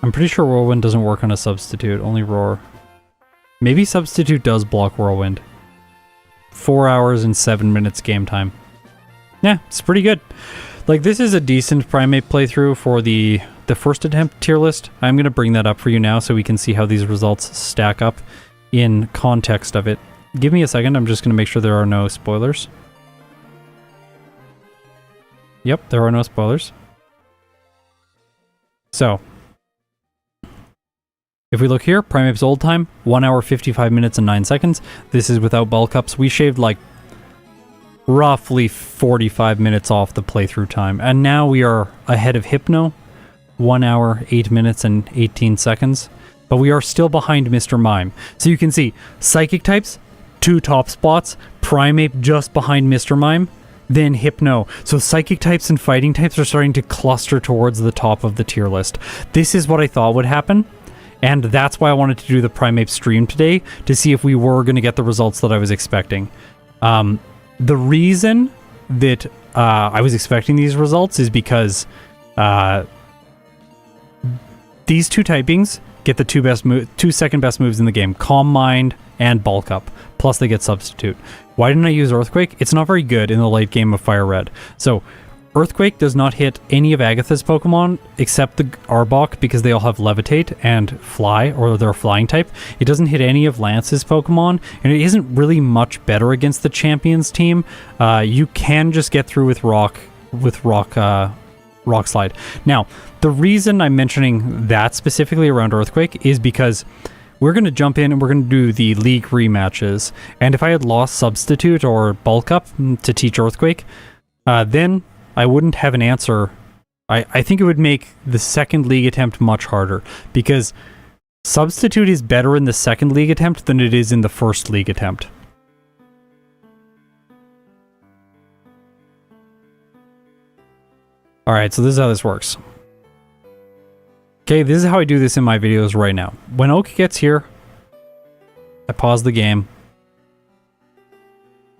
I'm pretty sure Whirlwind doesn't work on a Substitute, only Roar. Maybe Substitute does block Whirlwind. 4 hours and 7 minutes game time. Yeah, it's pretty good. Like, this is a decent Primeape playthrough for the first attempt tier list. I'm going to bring that up for you now so we can see how these results stack up in context of it. Give me a second, I'm just going to make sure there are no spoilers. Yep, there are no spoilers. So, if we look here, Primeape's old time, 1 hour, 55 minutes, and 9 seconds. This is without bulk ups. We shaved like roughly 45 minutes off the playthrough time. And now we are ahead of Hypno, 1 hour, 8 minutes, and 18 seconds. But we are still behind Mr. Mime. So you can see, Psychic types, 2 top spots, Primeape just behind Mr. Mime, then Hypno. So Psychic types and Fighting types are starting to cluster towards the top of the tier list. This is what I thought would happen, and that's why I wanted to do the Primeape stream today, to see if we were going to get the results that I was expecting. The reason that I was expecting these results is because these 2 typings get the 2 second best moves in the game, Calm Mind and Bulk Up, plus they get Substitute. Why didn't I use Earthquake? It's not very good in the late game of Fire Red. So Earthquake does not hit any of Agatha's Pokemon except the Arbok, because they all have Levitate and Fly, or they're a flying type. It doesn't hit any of Lance's Pokemon, and it isn't really much better against the Champions team. You can just get through with Rock Slide. Now, the reason I'm mentioning that specifically around Earthquake is because we're going to jump in and we're going to do the League rematches. And if I had lost Substitute or Bulk Up to teach Earthquake, then I wouldn't have an answer. I think it would make the second League attempt much harder, because Substitute is better in the second League attempt than it is in the first League attempt. Alright, so this is how this works. Okay, this is how I do this in my videos right now. When Oak gets here, I pause the game.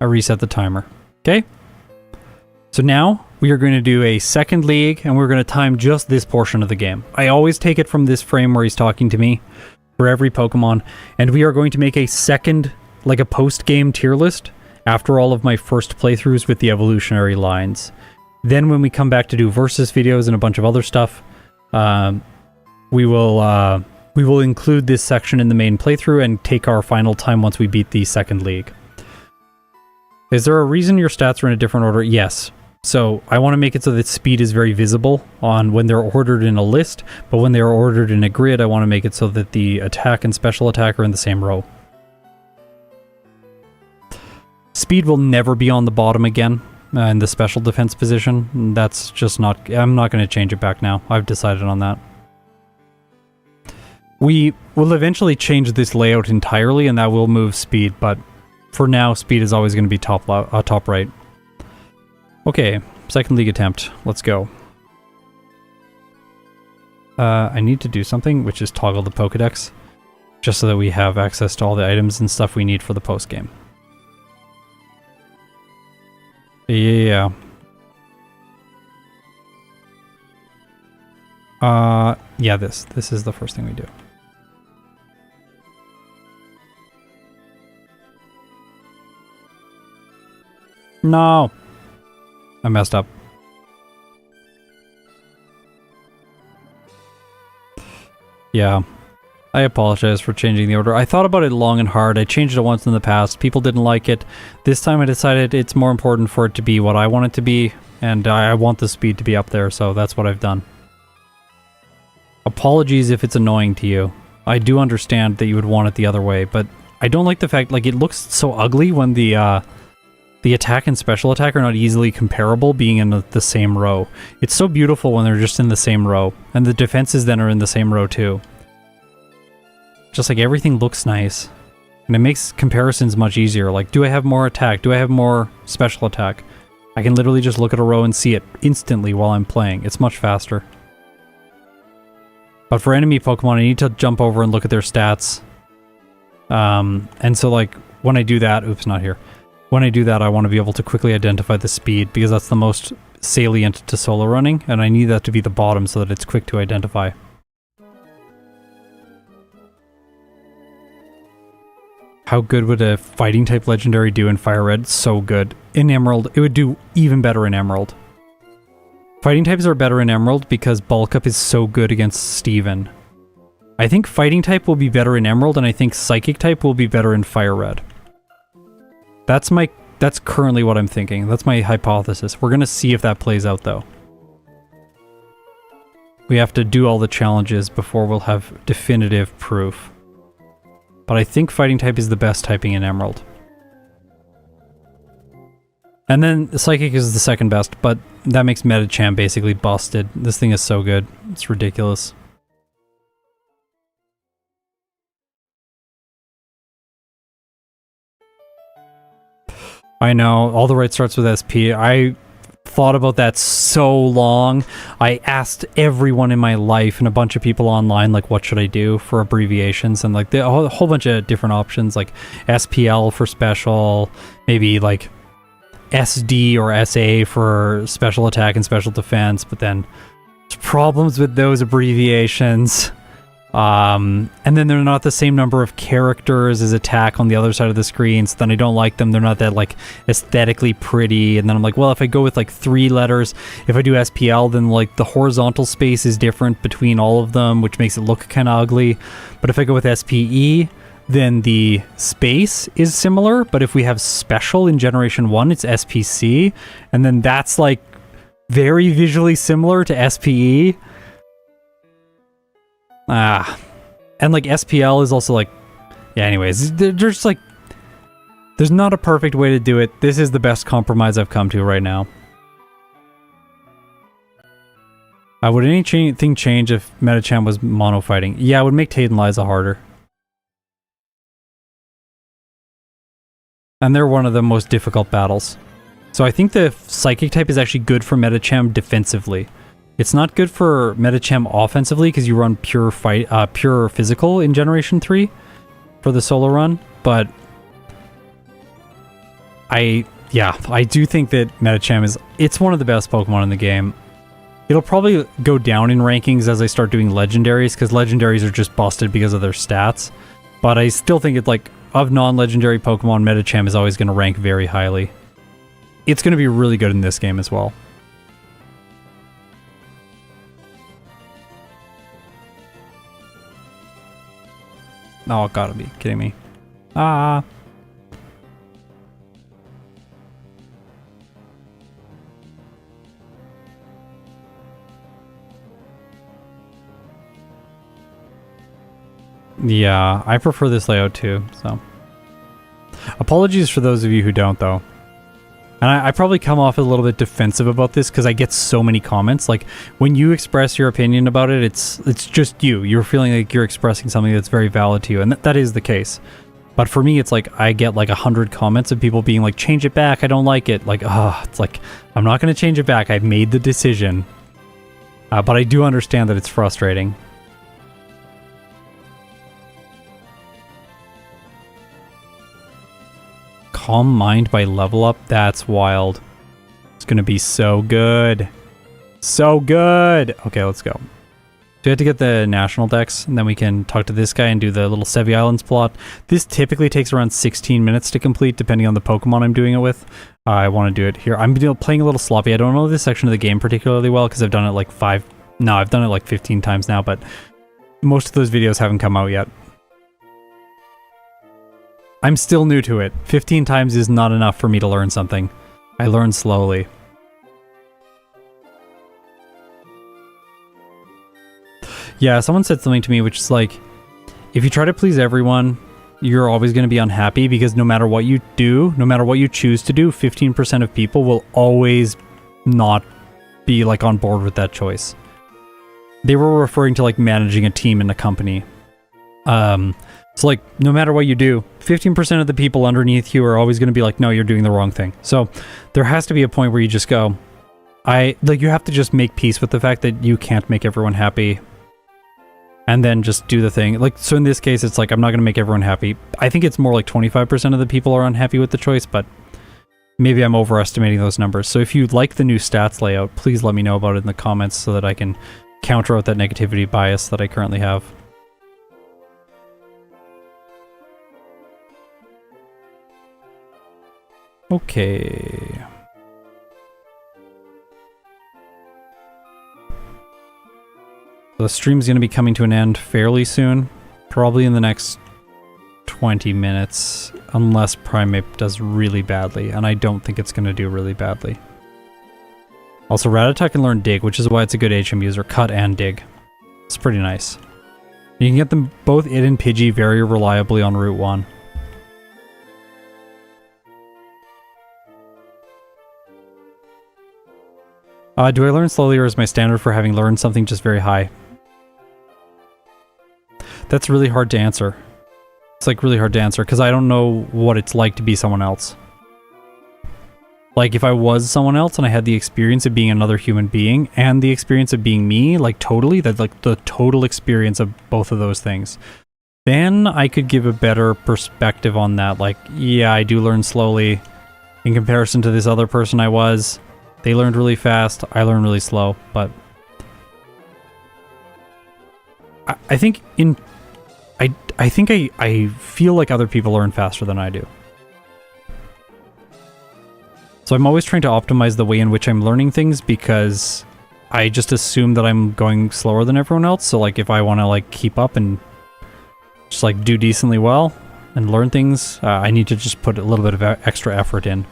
I reset the timer. Okay? So now we are going to do a second league, and we're going to time just this portion of the game. I always take it from this frame where he's talking to me for every Pokemon, and we are going to make a second, like a post-game tier list after all of my first playthroughs with the evolutionary lines. Then when we come back to do versus videos and a bunch of other stuff, we will include this section in the main playthrough and take our final time once we beat the second league. Is there a reason your stats are in a different order? Yes. So I want to make it so that speed is very visible on when they're ordered in a list, but when they're ordered in a grid, I want to make it so that the attack and special attack are in the same row. Speed will never be on the bottom again in the special defense position. That's just not... I'm not going to change it back now. I've decided on that. We will eventually change this layout entirely, and that will move speed, but for now, speed is always going to be top right. Okay, second league attempt. Let's go. I need to do something, which is toggle the Pokedex, just so that we have access to all the items and stuff we need for the post-game. Yeah. Yeah, this is the first thing we do. No! I messed up. Yeah. I apologize for changing the order. I thought about it long and hard. I changed it once in the past. People didn't like it. This time I decided it's more important for it to be what I want it to be, and I want the speed to be up there, so that's what I've done. Apologies if it's annoying to you. I do understand that you would want it the other way, but I don't like the fact, like, it looks so ugly when the attack and special attack are not easily comparable being in the same row. It's so beautiful when they're just in the same row, and the defenses then are in the same row too. Just like everything looks nice, and it makes comparisons much easier. Like, do I have more attack? Do I have more special attack? I can literally just look at a row and see it instantly while I'm playing. It's much faster. But for enemy Pokemon, I need to jump over and look at their stats. And so, like, when I do that... Oops, not here. When I do that, I want to be able to quickly identify the speed, because that's the most salient to solo running, and I need that to be the bottom so that it's quick to identify. How good would a fighting type legendary do in Fire Red? So good. In Emerald, it would do even better in Emerald. Fighting types are better in Emerald because Bulk Up is so good against Steven. I think Fighting type will be better in Emerald, and I think Psychic type will be better in Fire Red. That's currently what I'm thinking. That's my hypothesis. We're gonna see if that plays out, though. We have to do all the challenges before we'll have definitive proof. But I think Fighting type is the best typing in Emerald. And then the Psychic is the second best, but that makes Medicham basically busted. This thing is so good. It's ridiculous. I know, all the right starts with SP. I thought about that so long. I asked everyone in my life and a bunch of people online, like, what should I do for abbreviations? And like a whole bunch of different options, like SPL for special, maybe like SD or SA for special attack and special defense, but then there's problems with those abbreviations. And then they're not the same number of characters as attack on the other side of the screen, so then I don't like them. They're not that like aesthetically pretty. And then I'm like, well, if I go with like 3 letters, if I do SPL, then like the horizontal space is different between all of them, which makes it look kind of ugly. But if I go with SPE, then the space is similar. But if we have special in Generation 1, it's SPC, and then that's like very visually similar to SPE. And like SPL is also like, yeah, anyways, there's just like, there's not a perfect way to do it. This is the best compromise I've come to right now. Would anything change if Medicham was mono fighting? Yeah, it would make Tate and Liza harder. And they're one of the most difficult battles. So I think the Psychic type is actually good for Medicham defensively. It's not good for Medicham offensively because you run pure physical in Generation 3 for the solo run, but I do think that Medicham it's one of the best Pokemon in the game. It'll probably go down in rankings as I start doing legendaries, because legendaries are just busted because of their stats, but I still think it's like, of non-legendary Pokemon, Medicham is always going to rank very highly. It's going to be really good in this game as well. Oh, gotta be kidding me. Ah. Yeah, I prefer this layout too, so. Apologies for those of you who don't, though. And I probably come off a little bit defensive about this because I get so many comments. Like, when you express your opinion about it, it's just you. You're feeling like you're expressing something that's very valid to you, and that is the case. But for me, it's like I get like 100 comments of people being like, change it back, I don't like it. Like, it's like, I'm not going to change it back. I've made the decision. But I do understand that it's frustrating. Calm Mind by Level Up? That's wild. It's gonna be so good. So good! Okay, let's go. So we have to get the national decks, and then we can talk to this guy and do the little Sevi Islands plot. This typically takes around 16 minutes to complete, depending on the Pokemon I'm doing it with. I want to do it here. I'm playing a little sloppy. I don't know this section of the game particularly well, because I've done it like I've done it like 15 times now, but most of those videos haven't come out yet. I'm still new to it. 15 times is not enough for me to learn something. I learn slowly. Yeah, someone said something to me which is like, if you try to please everyone, you're always going to be unhappy, because no matter what you do, no matter what you choose to do, 15% of people will always not be like on board with that choice. They were referring to like managing a team in a company. So like, no matter what you do, 15% of the people underneath you are always going to be like, no, you're doing the wrong thing. So there has to be a point where you just go, you have to just make peace with the fact that you can't make everyone happy, and then just do the thing. Like, so in this case, it's like, I'm not going to make everyone happy. I think it's more like 25% of the people are unhappy with the choice, but maybe I'm overestimating those numbers. So if you like the new stats layout, please let me know about it in the comments so that I can counter out that negativity bias that I currently have. Okay. The stream's going to be coming to an end fairly soon, probably in the next 20 minutes, unless Primeape does really badly, and I don't think it's going to do really badly. Also, Rattata can learn Dig, which is why it's a good HM user. Cut and Dig. It's pretty nice. You can get them both, it and Pidgey, very reliably on Route 1. Do I learn slowly, or is my standard for having learned something just very high? That's really hard to answer. It's like really hard to answer, because I don't know what it's like to be someone else. Like, if I was someone else and I had the experience of being another human being and the experience of being me, like, totally, that like the total experience of both of those things, then I could give a better perspective on that. Like, yeah, I do learn slowly in comparison to this other person I was. They learned really fast, I learned really slow, but I think I feel like other people learn faster than I do. So I'm always trying to optimize the way in which I'm learning things because I just assume that I'm going slower than everyone else. So like if I want to like keep up and just like do decently well and learn things, I need to just put a little bit of extra effort in.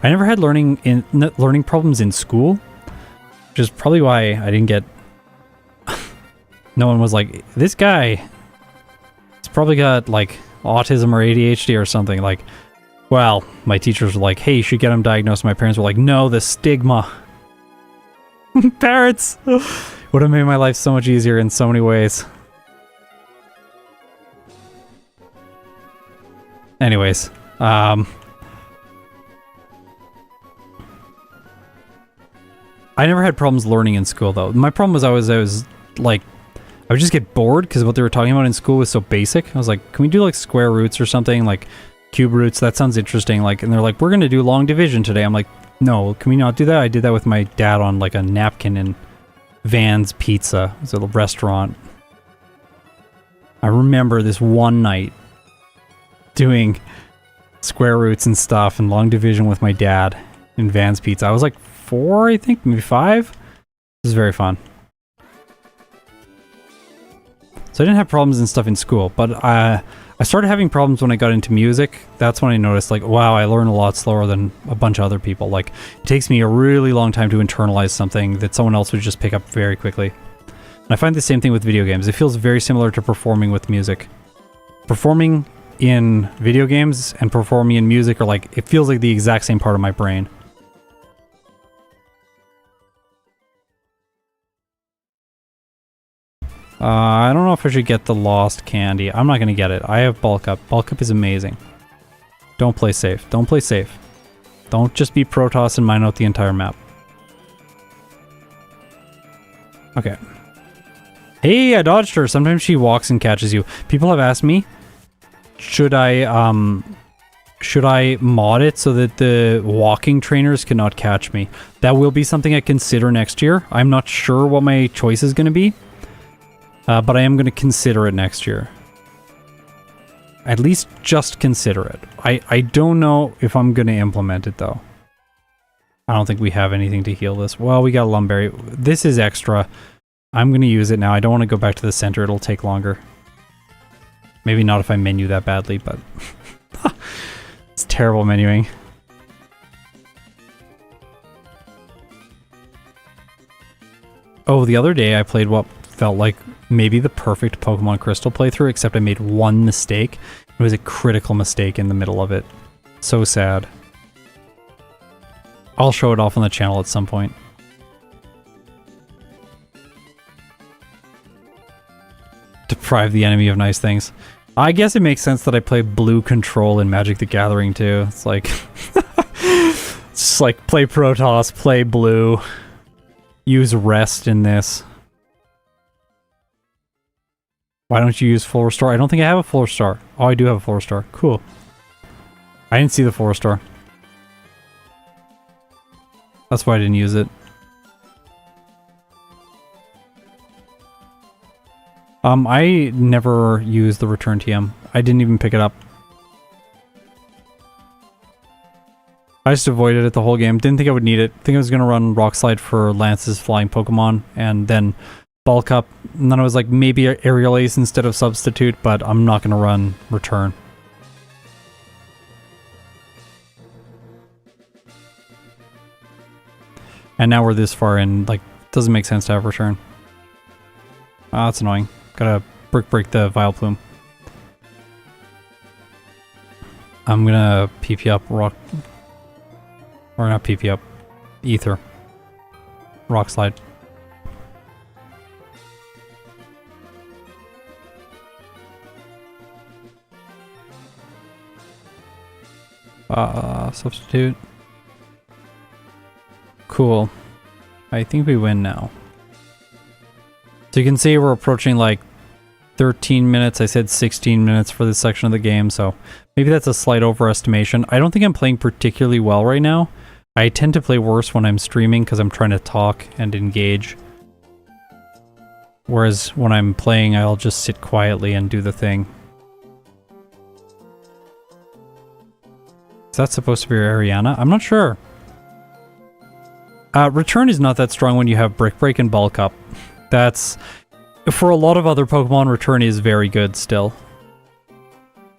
I never had learning problems in school, which is probably why I didn't get... No one was like, this guy, he's probably got like autism or ADHD or something. Like, well, my teachers were like, hey, you should get him diagnosed. My parents were like, no, the stigma. Parents would have made my life so much easier in so many ways. Anyways, I never had problems learning in school though. My problem was I was like, I would just get bored because what they were talking about in school was so basic. I was like, can we do like square roots or something? Like cube roots, that sounds interesting. Like, and they're like, we're going to do long division today. I'm like, no, can we not do that? I did that with my dad on like a napkin in Van's Pizza. It was a restaurant. I remember this one night doing square roots and stuff and long division with my dad in Van's Pizza. I was like 4, I think, maybe 5. It was very fun. So I didn't have problems and stuff in school, but I started having problems when I got into music. That's when I noticed, like, wow, I learn a lot slower than a bunch of other people. Like, it takes me a really long time to internalize something that someone else would just pick up very quickly. And I find the same thing with video games. It feels very similar to performing with music. Performing in video games and performing in music are like, it feels like the exact same part of my brain. I don't know if I should get the lost candy. I'm not going to get it. I have bulk up. Bulk up is amazing. Don't play safe. Don't play safe. Don't just be Protoss and mine out the entire map. Okay. Hey, I dodged her. Sometimes she walks and catches you. People have asked me, should I mod it so that the walking trainers cannot catch me? That will be something I consider next year. I'm not sure what my choice is going to be. But I am going to consider it next year. At least just consider it. I don't know if I'm going to implement it, though. I don't think we have anything to heal this. Well, we got a Lumberry. This is extra. I'm going to use it now. I don't want to go back to the center. It'll take longer. Maybe not if I menu that badly, but... It's terrible menuing. Oh, the other day I played what felt like maybe the perfect Pokemon Crystal playthrough, except I made one mistake. It was a critical mistake in the middle of it. So sad. I'll show it off on the channel at some point. Deprive the enemy of nice things. I guess it makes sense that I play blue control in Magic the Gathering too. It's like... it's just like play Protoss, play blue. Use rest in this. Why don't you use full restore? I don't think I have a full restore. Oh, I do have a full restore. Cool. I didn't see the full restore. That's why I didn't use it. I never used the return TM. I didn't even pick it up. I just avoided it the whole game. Didn't think I would need it. Think I was going to run Rock Slide for Lance's flying Pokemon and then bulk up. And then I was like, maybe Aerial Ace instead of Substitute, but I'm not going to run Return. And now we're this far in, like, doesn't make sense to have Return. Ah, that's annoying. Gotta break the Vileplume. I'm gonna PP up Rock... Or not PP up. Ether. Rock Slide. Substitute. Cool. I think we win now. So you can see we're approaching like 13 minutes. I said 16 minutes for this section of the game, so maybe that's a slight overestimation. I don't think I'm playing particularly well right now. I tend to play worse when I'm streaming because I'm trying to talk and engage. Whereas when I'm playing, I'll just sit quietly and do the thing. Is that supposed to be Ariana? I'm not sure. Return is not that strong when you have Brick Break and Bulk Up. That's... For a lot of other Pokemon, Return is very good still.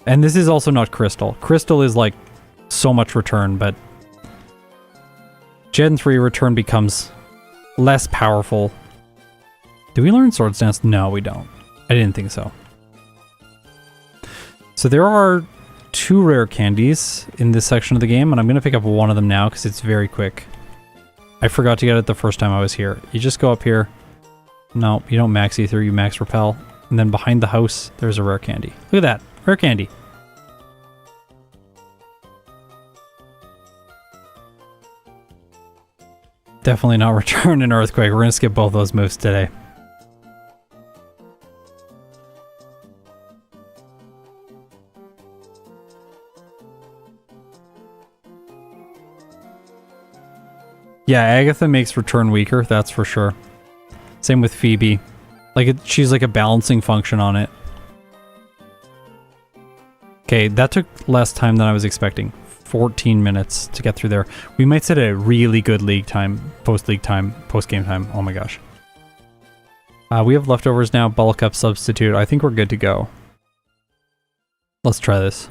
And this is also not Crystal. Crystal is like so much Return, but... Gen 3 Return becomes less powerful. Do we learn Swords Dance? No, we don't. I didn't think so. So there are 2 rare candies in this section of the game, and I'm going to pick up one of them now because it's very quick. I forgot to get it the first time I was here. You just go up here. No, you don't max ether, you max repel. And then behind the house, there's a rare candy. Look at that, rare candy. Definitely not Return and Earthquake. We're going to skip both those moves today. Yeah, Agatha makes Return weaker, that's for sure. Same with Phoebe. Like, she's like a balancing function on it. Okay, that took less time than I was expecting. 14 minutes to get through there. We might set a really good league time, post-league time, post-game time. Oh my gosh. We have leftovers now, bulk up, substitute. I think we're good to go. Let's try this.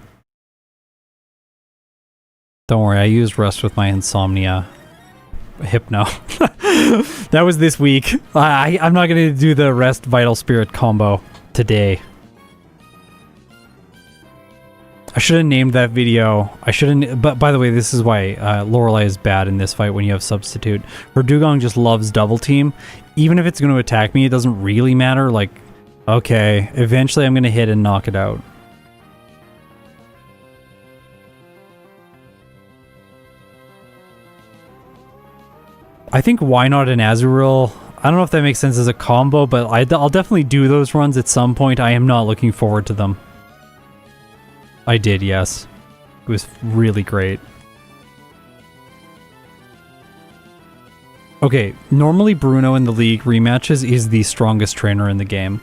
Don't worry, I used rest with my insomnia. Hypno. That was this week. I'm not going to do the rest Vital Spirit combo today. I should have named that video. I shouldn't. But by the way, this is why Lorelei is bad in this fight when you have substitute. Her Dugong just loves double team. Even if it's going to attack me, it doesn't really matter. Like, okay, eventually I'm going to hit and knock it out. I think why not an Azurill? I don't know if that makes sense as a combo, but I'll definitely do those runs at some point. I am not looking forward to them. I did, yes. It was really great. Okay, normally Bruno in the league rematches is the strongest trainer in the game.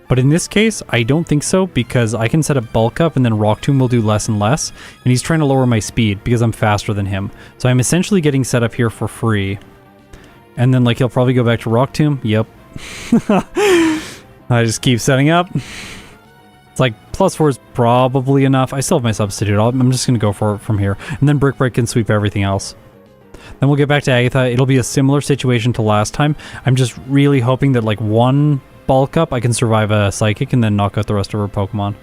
But in this case, I don't think so, because I can set up Bulk Up and then Rock Tomb will do less and less, and he's trying to lower my speed because I'm faster than him. So I'm essentially getting set up here for free. And then, like, he'll probably go back to Rock Tomb. Yep. I just keep setting up. It's like, +4 is probably enough. I still have my substitute. I'm just going to go for it from here. And then Brick Break can sweep everything else. Then we'll get back to Agatha. It'll be a similar situation to last time. I'm just really hoping that, like, one Bulk Up, I can survive a Psychic and then knock out the rest of her Pokemon.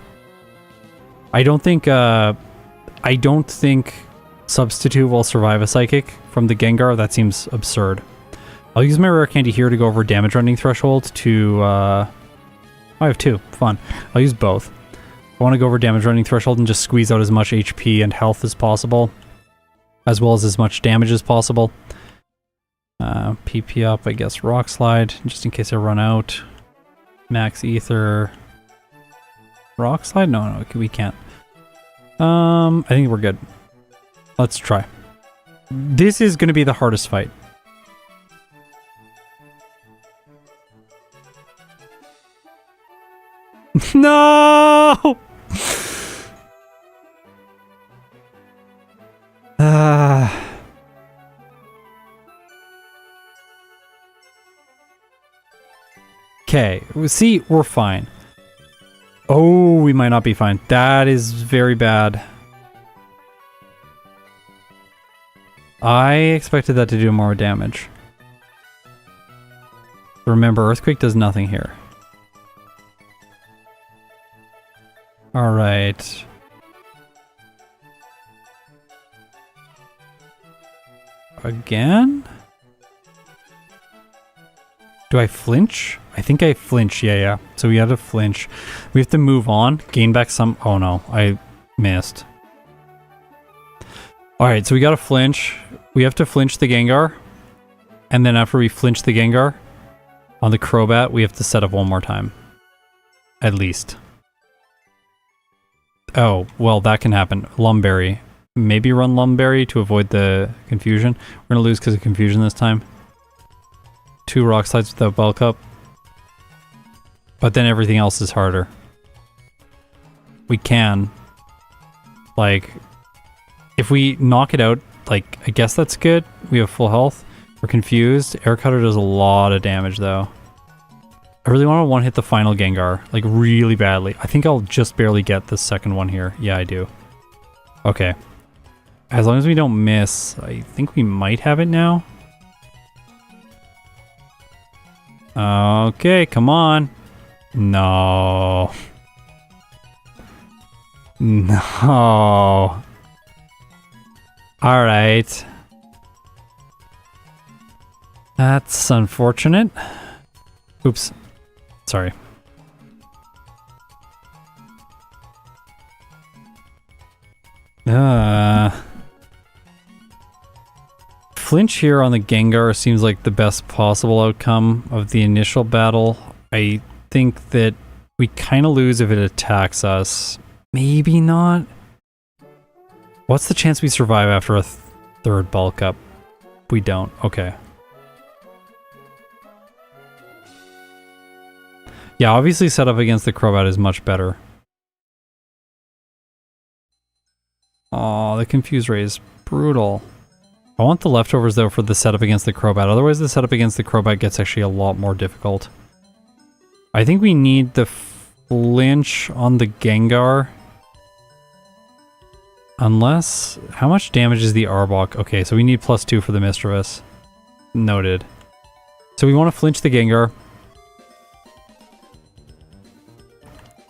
I don't think Substitute will survive a Psychic from the Gengar. That seems absurd. I'll use my rare candy here to go over damage running threshold to, I have 2. Fun. I'll use both. I want to go over damage running threshold and just squeeze out as much HP and health as possible, as well as much damage as possible. PP up, I guess, Rock Slide, just in case I run out. Max Ether. Rock Slide? No, we can't. I think we're good. Let's try. This is going to be the hardest fight. No! Okay, see, we're fine. Oh, we might not be fine. That is very bad. I expected that to do more damage. Remember, Earthquake does nothing here. Alright. Again? Do I flinch? I think I flinch, yeah. So we had to flinch. We have to move on, gain back some... Oh no, I missed. Alright, so we gotta flinch. We have to flinch the Gengar. And then after we flinch the Gengar, on the Crobat, we have to set up one more time. At least. Oh, well, that can happen. Lumberry. Maybe run Lumberry to avoid the confusion. We're gonna lose because of confusion this time. 2 Rock Slides without Bulk Up. But then everything else is harder. We can. Like, if we knock it out, like, I guess that's good. We have full health. We're confused. Air Cutter does a lot of damage, though. I really want to one-hit the final Gengar, like, really badly. I think I'll just barely get the second one here. Yeah, I do. Okay. As long as we don't miss, I think we might have it now. Okay, come on. No. No. Alright. That's unfortunate. Oops. Sorry. Flinch here on the Gengar seems like the best possible outcome of the initial battle. I think that we kind of lose if it attacks us. Maybe not. What's the chance we survive after a third bulk up? We don't. Okay. Yeah, obviously set up against the Crobat is much better. Oh, the confuse ray is brutal. I want the leftovers though for the setup against the Crobat. Otherwise the setup against the Crobat gets actually a lot more difficult. I think we need the flinch on the Gengar. Unless... How much damage is the Arbok? Okay, so we need +2 for the Misdreavus. Noted. So we want to flinch the Gengar.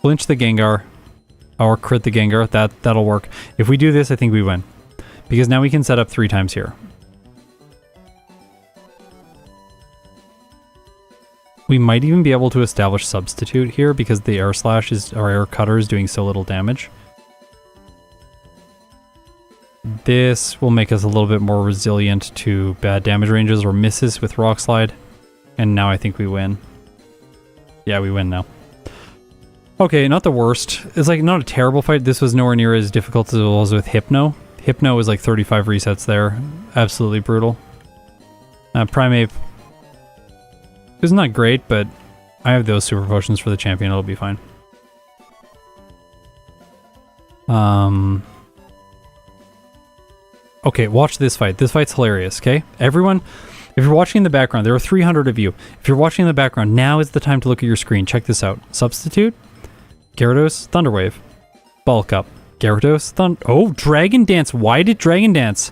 Flinch the Gengar. Or crit the Gengar. That'll work. If we do this, I think we win. Because now we can set up 3 times here. We might even be able to establish Substitute here because the Air Slash is, or Air Cutter is doing so little damage. This will make us a little bit more resilient to bad damage ranges or misses with Rock Slide. And now I think we win. Yeah, we win now. Okay, not the worst. It's like not a terrible fight. This was nowhere near as difficult as it was with Hypno. Hypno was like 35 resets there. Absolutely brutal. Primeape is not great, but I have those super potions for the champion. It'll be fine. Okay, watch this fight. This fight's hilarious, okay? Everyone, if you're watching in the background, there are 300 of you. If you're watching in the background, now is the time to look at your screen. Check this out. Substitute. Gyarados, Thunder Wave. Bulk Up. Gyarados, Oh, Dragon Dance. Why did Dragon Dance?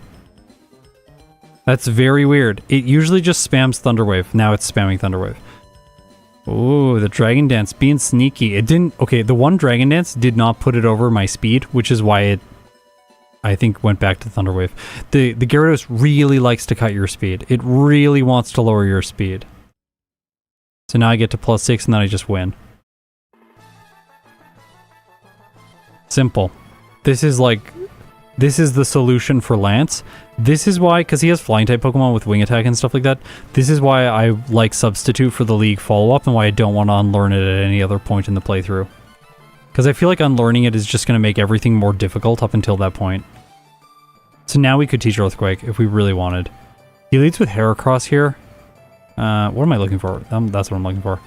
That's very weird. It usually just spams Thunder Wave. Now it's spamming Thunder Wave. Oh, the Dragon Dance being sneaky. It didn't... Okay, the one Dragon Dance did not put it over my speed, which is why it, I think, went back to Thunder Wave. The Gyarados really likes to cut your speed. It really wants to lower your speed. So now I get to +6 and then I just win. Simple. This is like... This is the solution for Lance. This is why, because he has flying type Pokemon with wing attack and stuff like that, this is why I like Substitute for the League follow-up and why I don't want to unlearn it at any other point in the playthrough. Because I feel like unlearning it is just going to make everything more difficult up until that point. So now we could teach Earthquake if we really wanted. He leads with Heracross here. What am I looking for? That's what I'm looking for.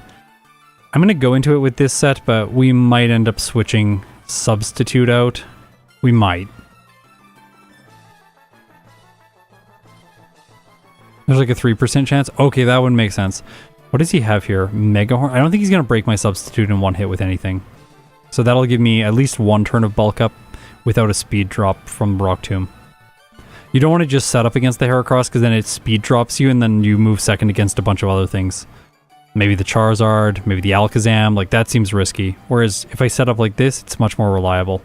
I'm going to go into it with this set, but we might end up switching Substitute out. We might. There's like a 3% chance. Okay, that wouldn't make sense. What does he have here? Megahorn? I don't think he's going to break my Substitute in one hit with anything. So that'll give me at least one turn of Bulk Up without a speed drop from Rock Tomb. You don't want to just set up against the Heracross because then it speed drops you and then you move second against a bunch of other things. Maybe the Charizard, maybe the Alakazam, like that seems risky. Whereas if I set up like this, it's much more reliable.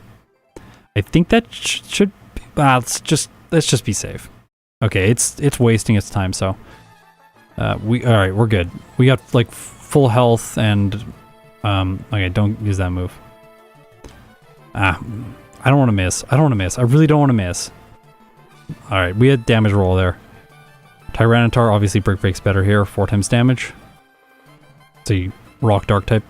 I think that should... let's just be safe. Okay, it's wasting its time, so... Alright, we're good. We got, like, full health and... okay, don't use that move. I don't want to miss. I don't want to miss. I really don't want to miss. Alright, we had damage roll there. Tyranitar, obviously Brick Break's better here, 4 times damage. It's a Rock Dark type.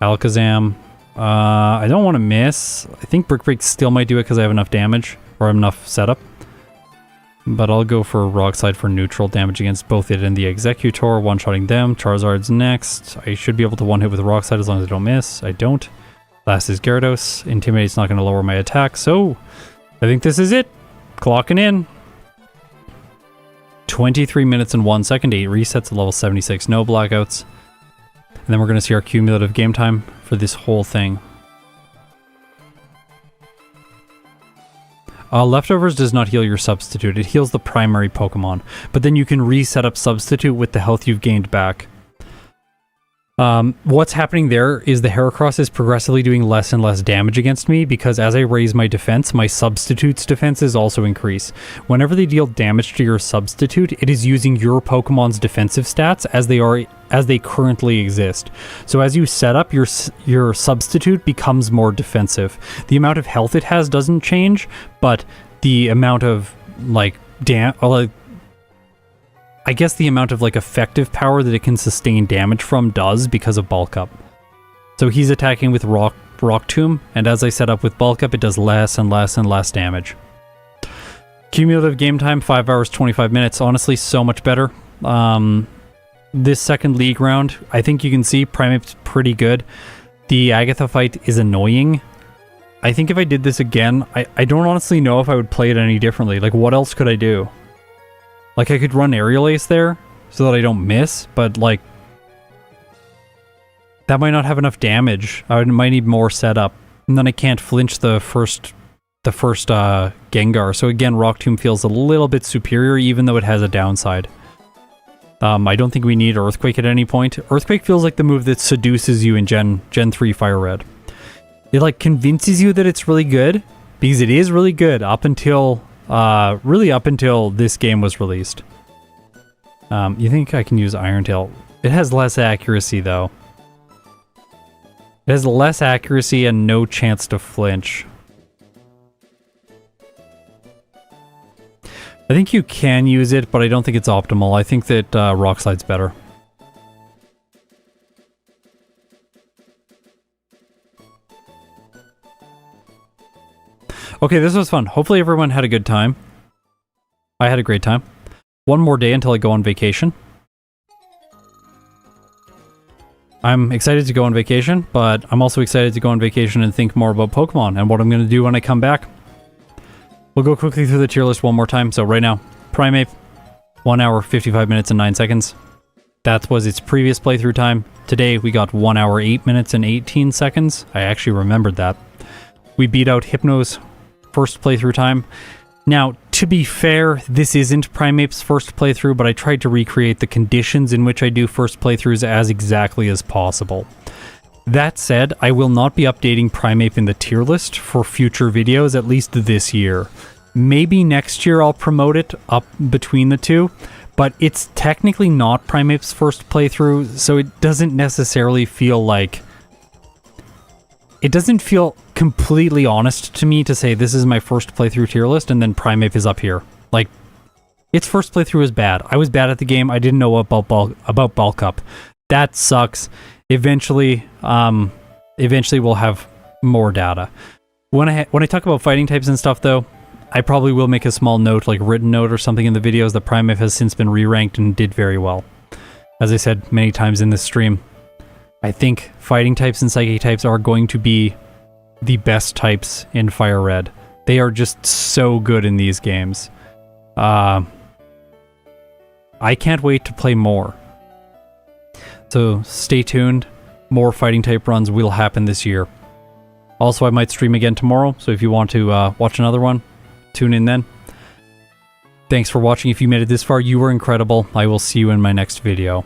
Alakazam. I don't want to miss. I think Brick Break still might do it because I have enough damage, or enough setup. But I'll go for Rock Slide for neutral damage against both it and the Executor, one-shotting them. Charizard's next. I should be able to one-hit with Rock Slide as long as I don't miss. I don't. Last is Gyarados. Intimidate's not going to lower my attack, so I think this is it. Clocking in. 23 minutes and 1 second, 8 resets at level 76, no blackouts. And then we're going to see our cumulative game time for this whole thing. Leftovers does not heal your substitute, it heals the primary Pokemon. But then you can reset up substitute with the health you've gained back. What's happening there is the Heracross is progressively doing less and less damage against me because as I raise my defense, my substitute's defenses also increase. Whenever they deal damage to your substitute, it is using your Pokemon's defensive stats as they currently exist. So as you set up, your substitute becomes more defensive. The amount of health it has doesn't change, but the amount of I guess the amount of effective power that it can sustain damage from does because of Bulk Up. So he's attacking with Rock Tomb, and as I set up with Bulk Up, it does less and less and less damage. Cumulative game time, 5 hours, 25 minutes. Honestly, so much better. This second league round, I think you can see Primeape's pretty good. The Agatha fight is annoying. I think if I did this again, I don't honestly know if I would play it any differently. What else could I do? I could run Aerial Ace there so that I don't miss, but that might not have enough damage. I might need more setup, and then I can't flinch the first Gengar. So again, Rock Tomb feels a little bit superior, even though it has a downside. I don't think we need Earthquake at any point. Earthquake feels like the move that seduces you in Gen 3 Fire Red. It convinces you that it's really good, because it is really good up until really up until this game was released. You think I can use Iron Tail? It has less accuracy though. It has less accuracy and no chance to flinch. I think you can use it, but I don't think it's optimal. I think that Rock Slide's better. Okay, this was fun. Hopefully everyone had a good time. I had a great time. One more day until I go on vacation. I'm excited to go on vacation, but I'm also excited to go on vacation and think more about Pokemon and what I'm going to do when I come back. We'll go quickly through the tier list one more time. So right now, Primeape, 1 hour, 55 minutes and 9 seconds. That was its previous playthrough time. Today we got 1 hour, 8 minutes and 18 seconds. I actually remembered that. We beat out Hypno's first playthrough time. Now, to be fair, this isn't Primeape's first playthrough, but I tried to recreate the conditions in which I do first playthroughs as exactly as possible. That said, I will not be updating Primeape in the tier list for future videos, at least this year. Maybe next year I'll promote it up between the two, but it's technically not Primeape's first playthrough, so it doesn't necessarily feel like... It doesn't feel completely honest to me to say this is my first playthrough tier list and then Primeape is up here. Its first playthrough was bad. I was bad at the game. I didn't know about Bulk Up. That sucks. Eventually we'll have more data. When I talk about fighting types and stuff, though, I probably will make a small note, written note or something in the videos that Primeape has since been re-ranked and did very well. As I said many times in this stream, I think fighting types and psychic types are going to be the best types in Fire Red. They are just so good in these games. I can't wait to play more. So stay tuned. More fighting type runs will happen this year. Also, I might stream again tomorrow, so if you want to watch another one, tune in then. Thanks for watching. If you made it this far, you were incredible. I will see you in my next video.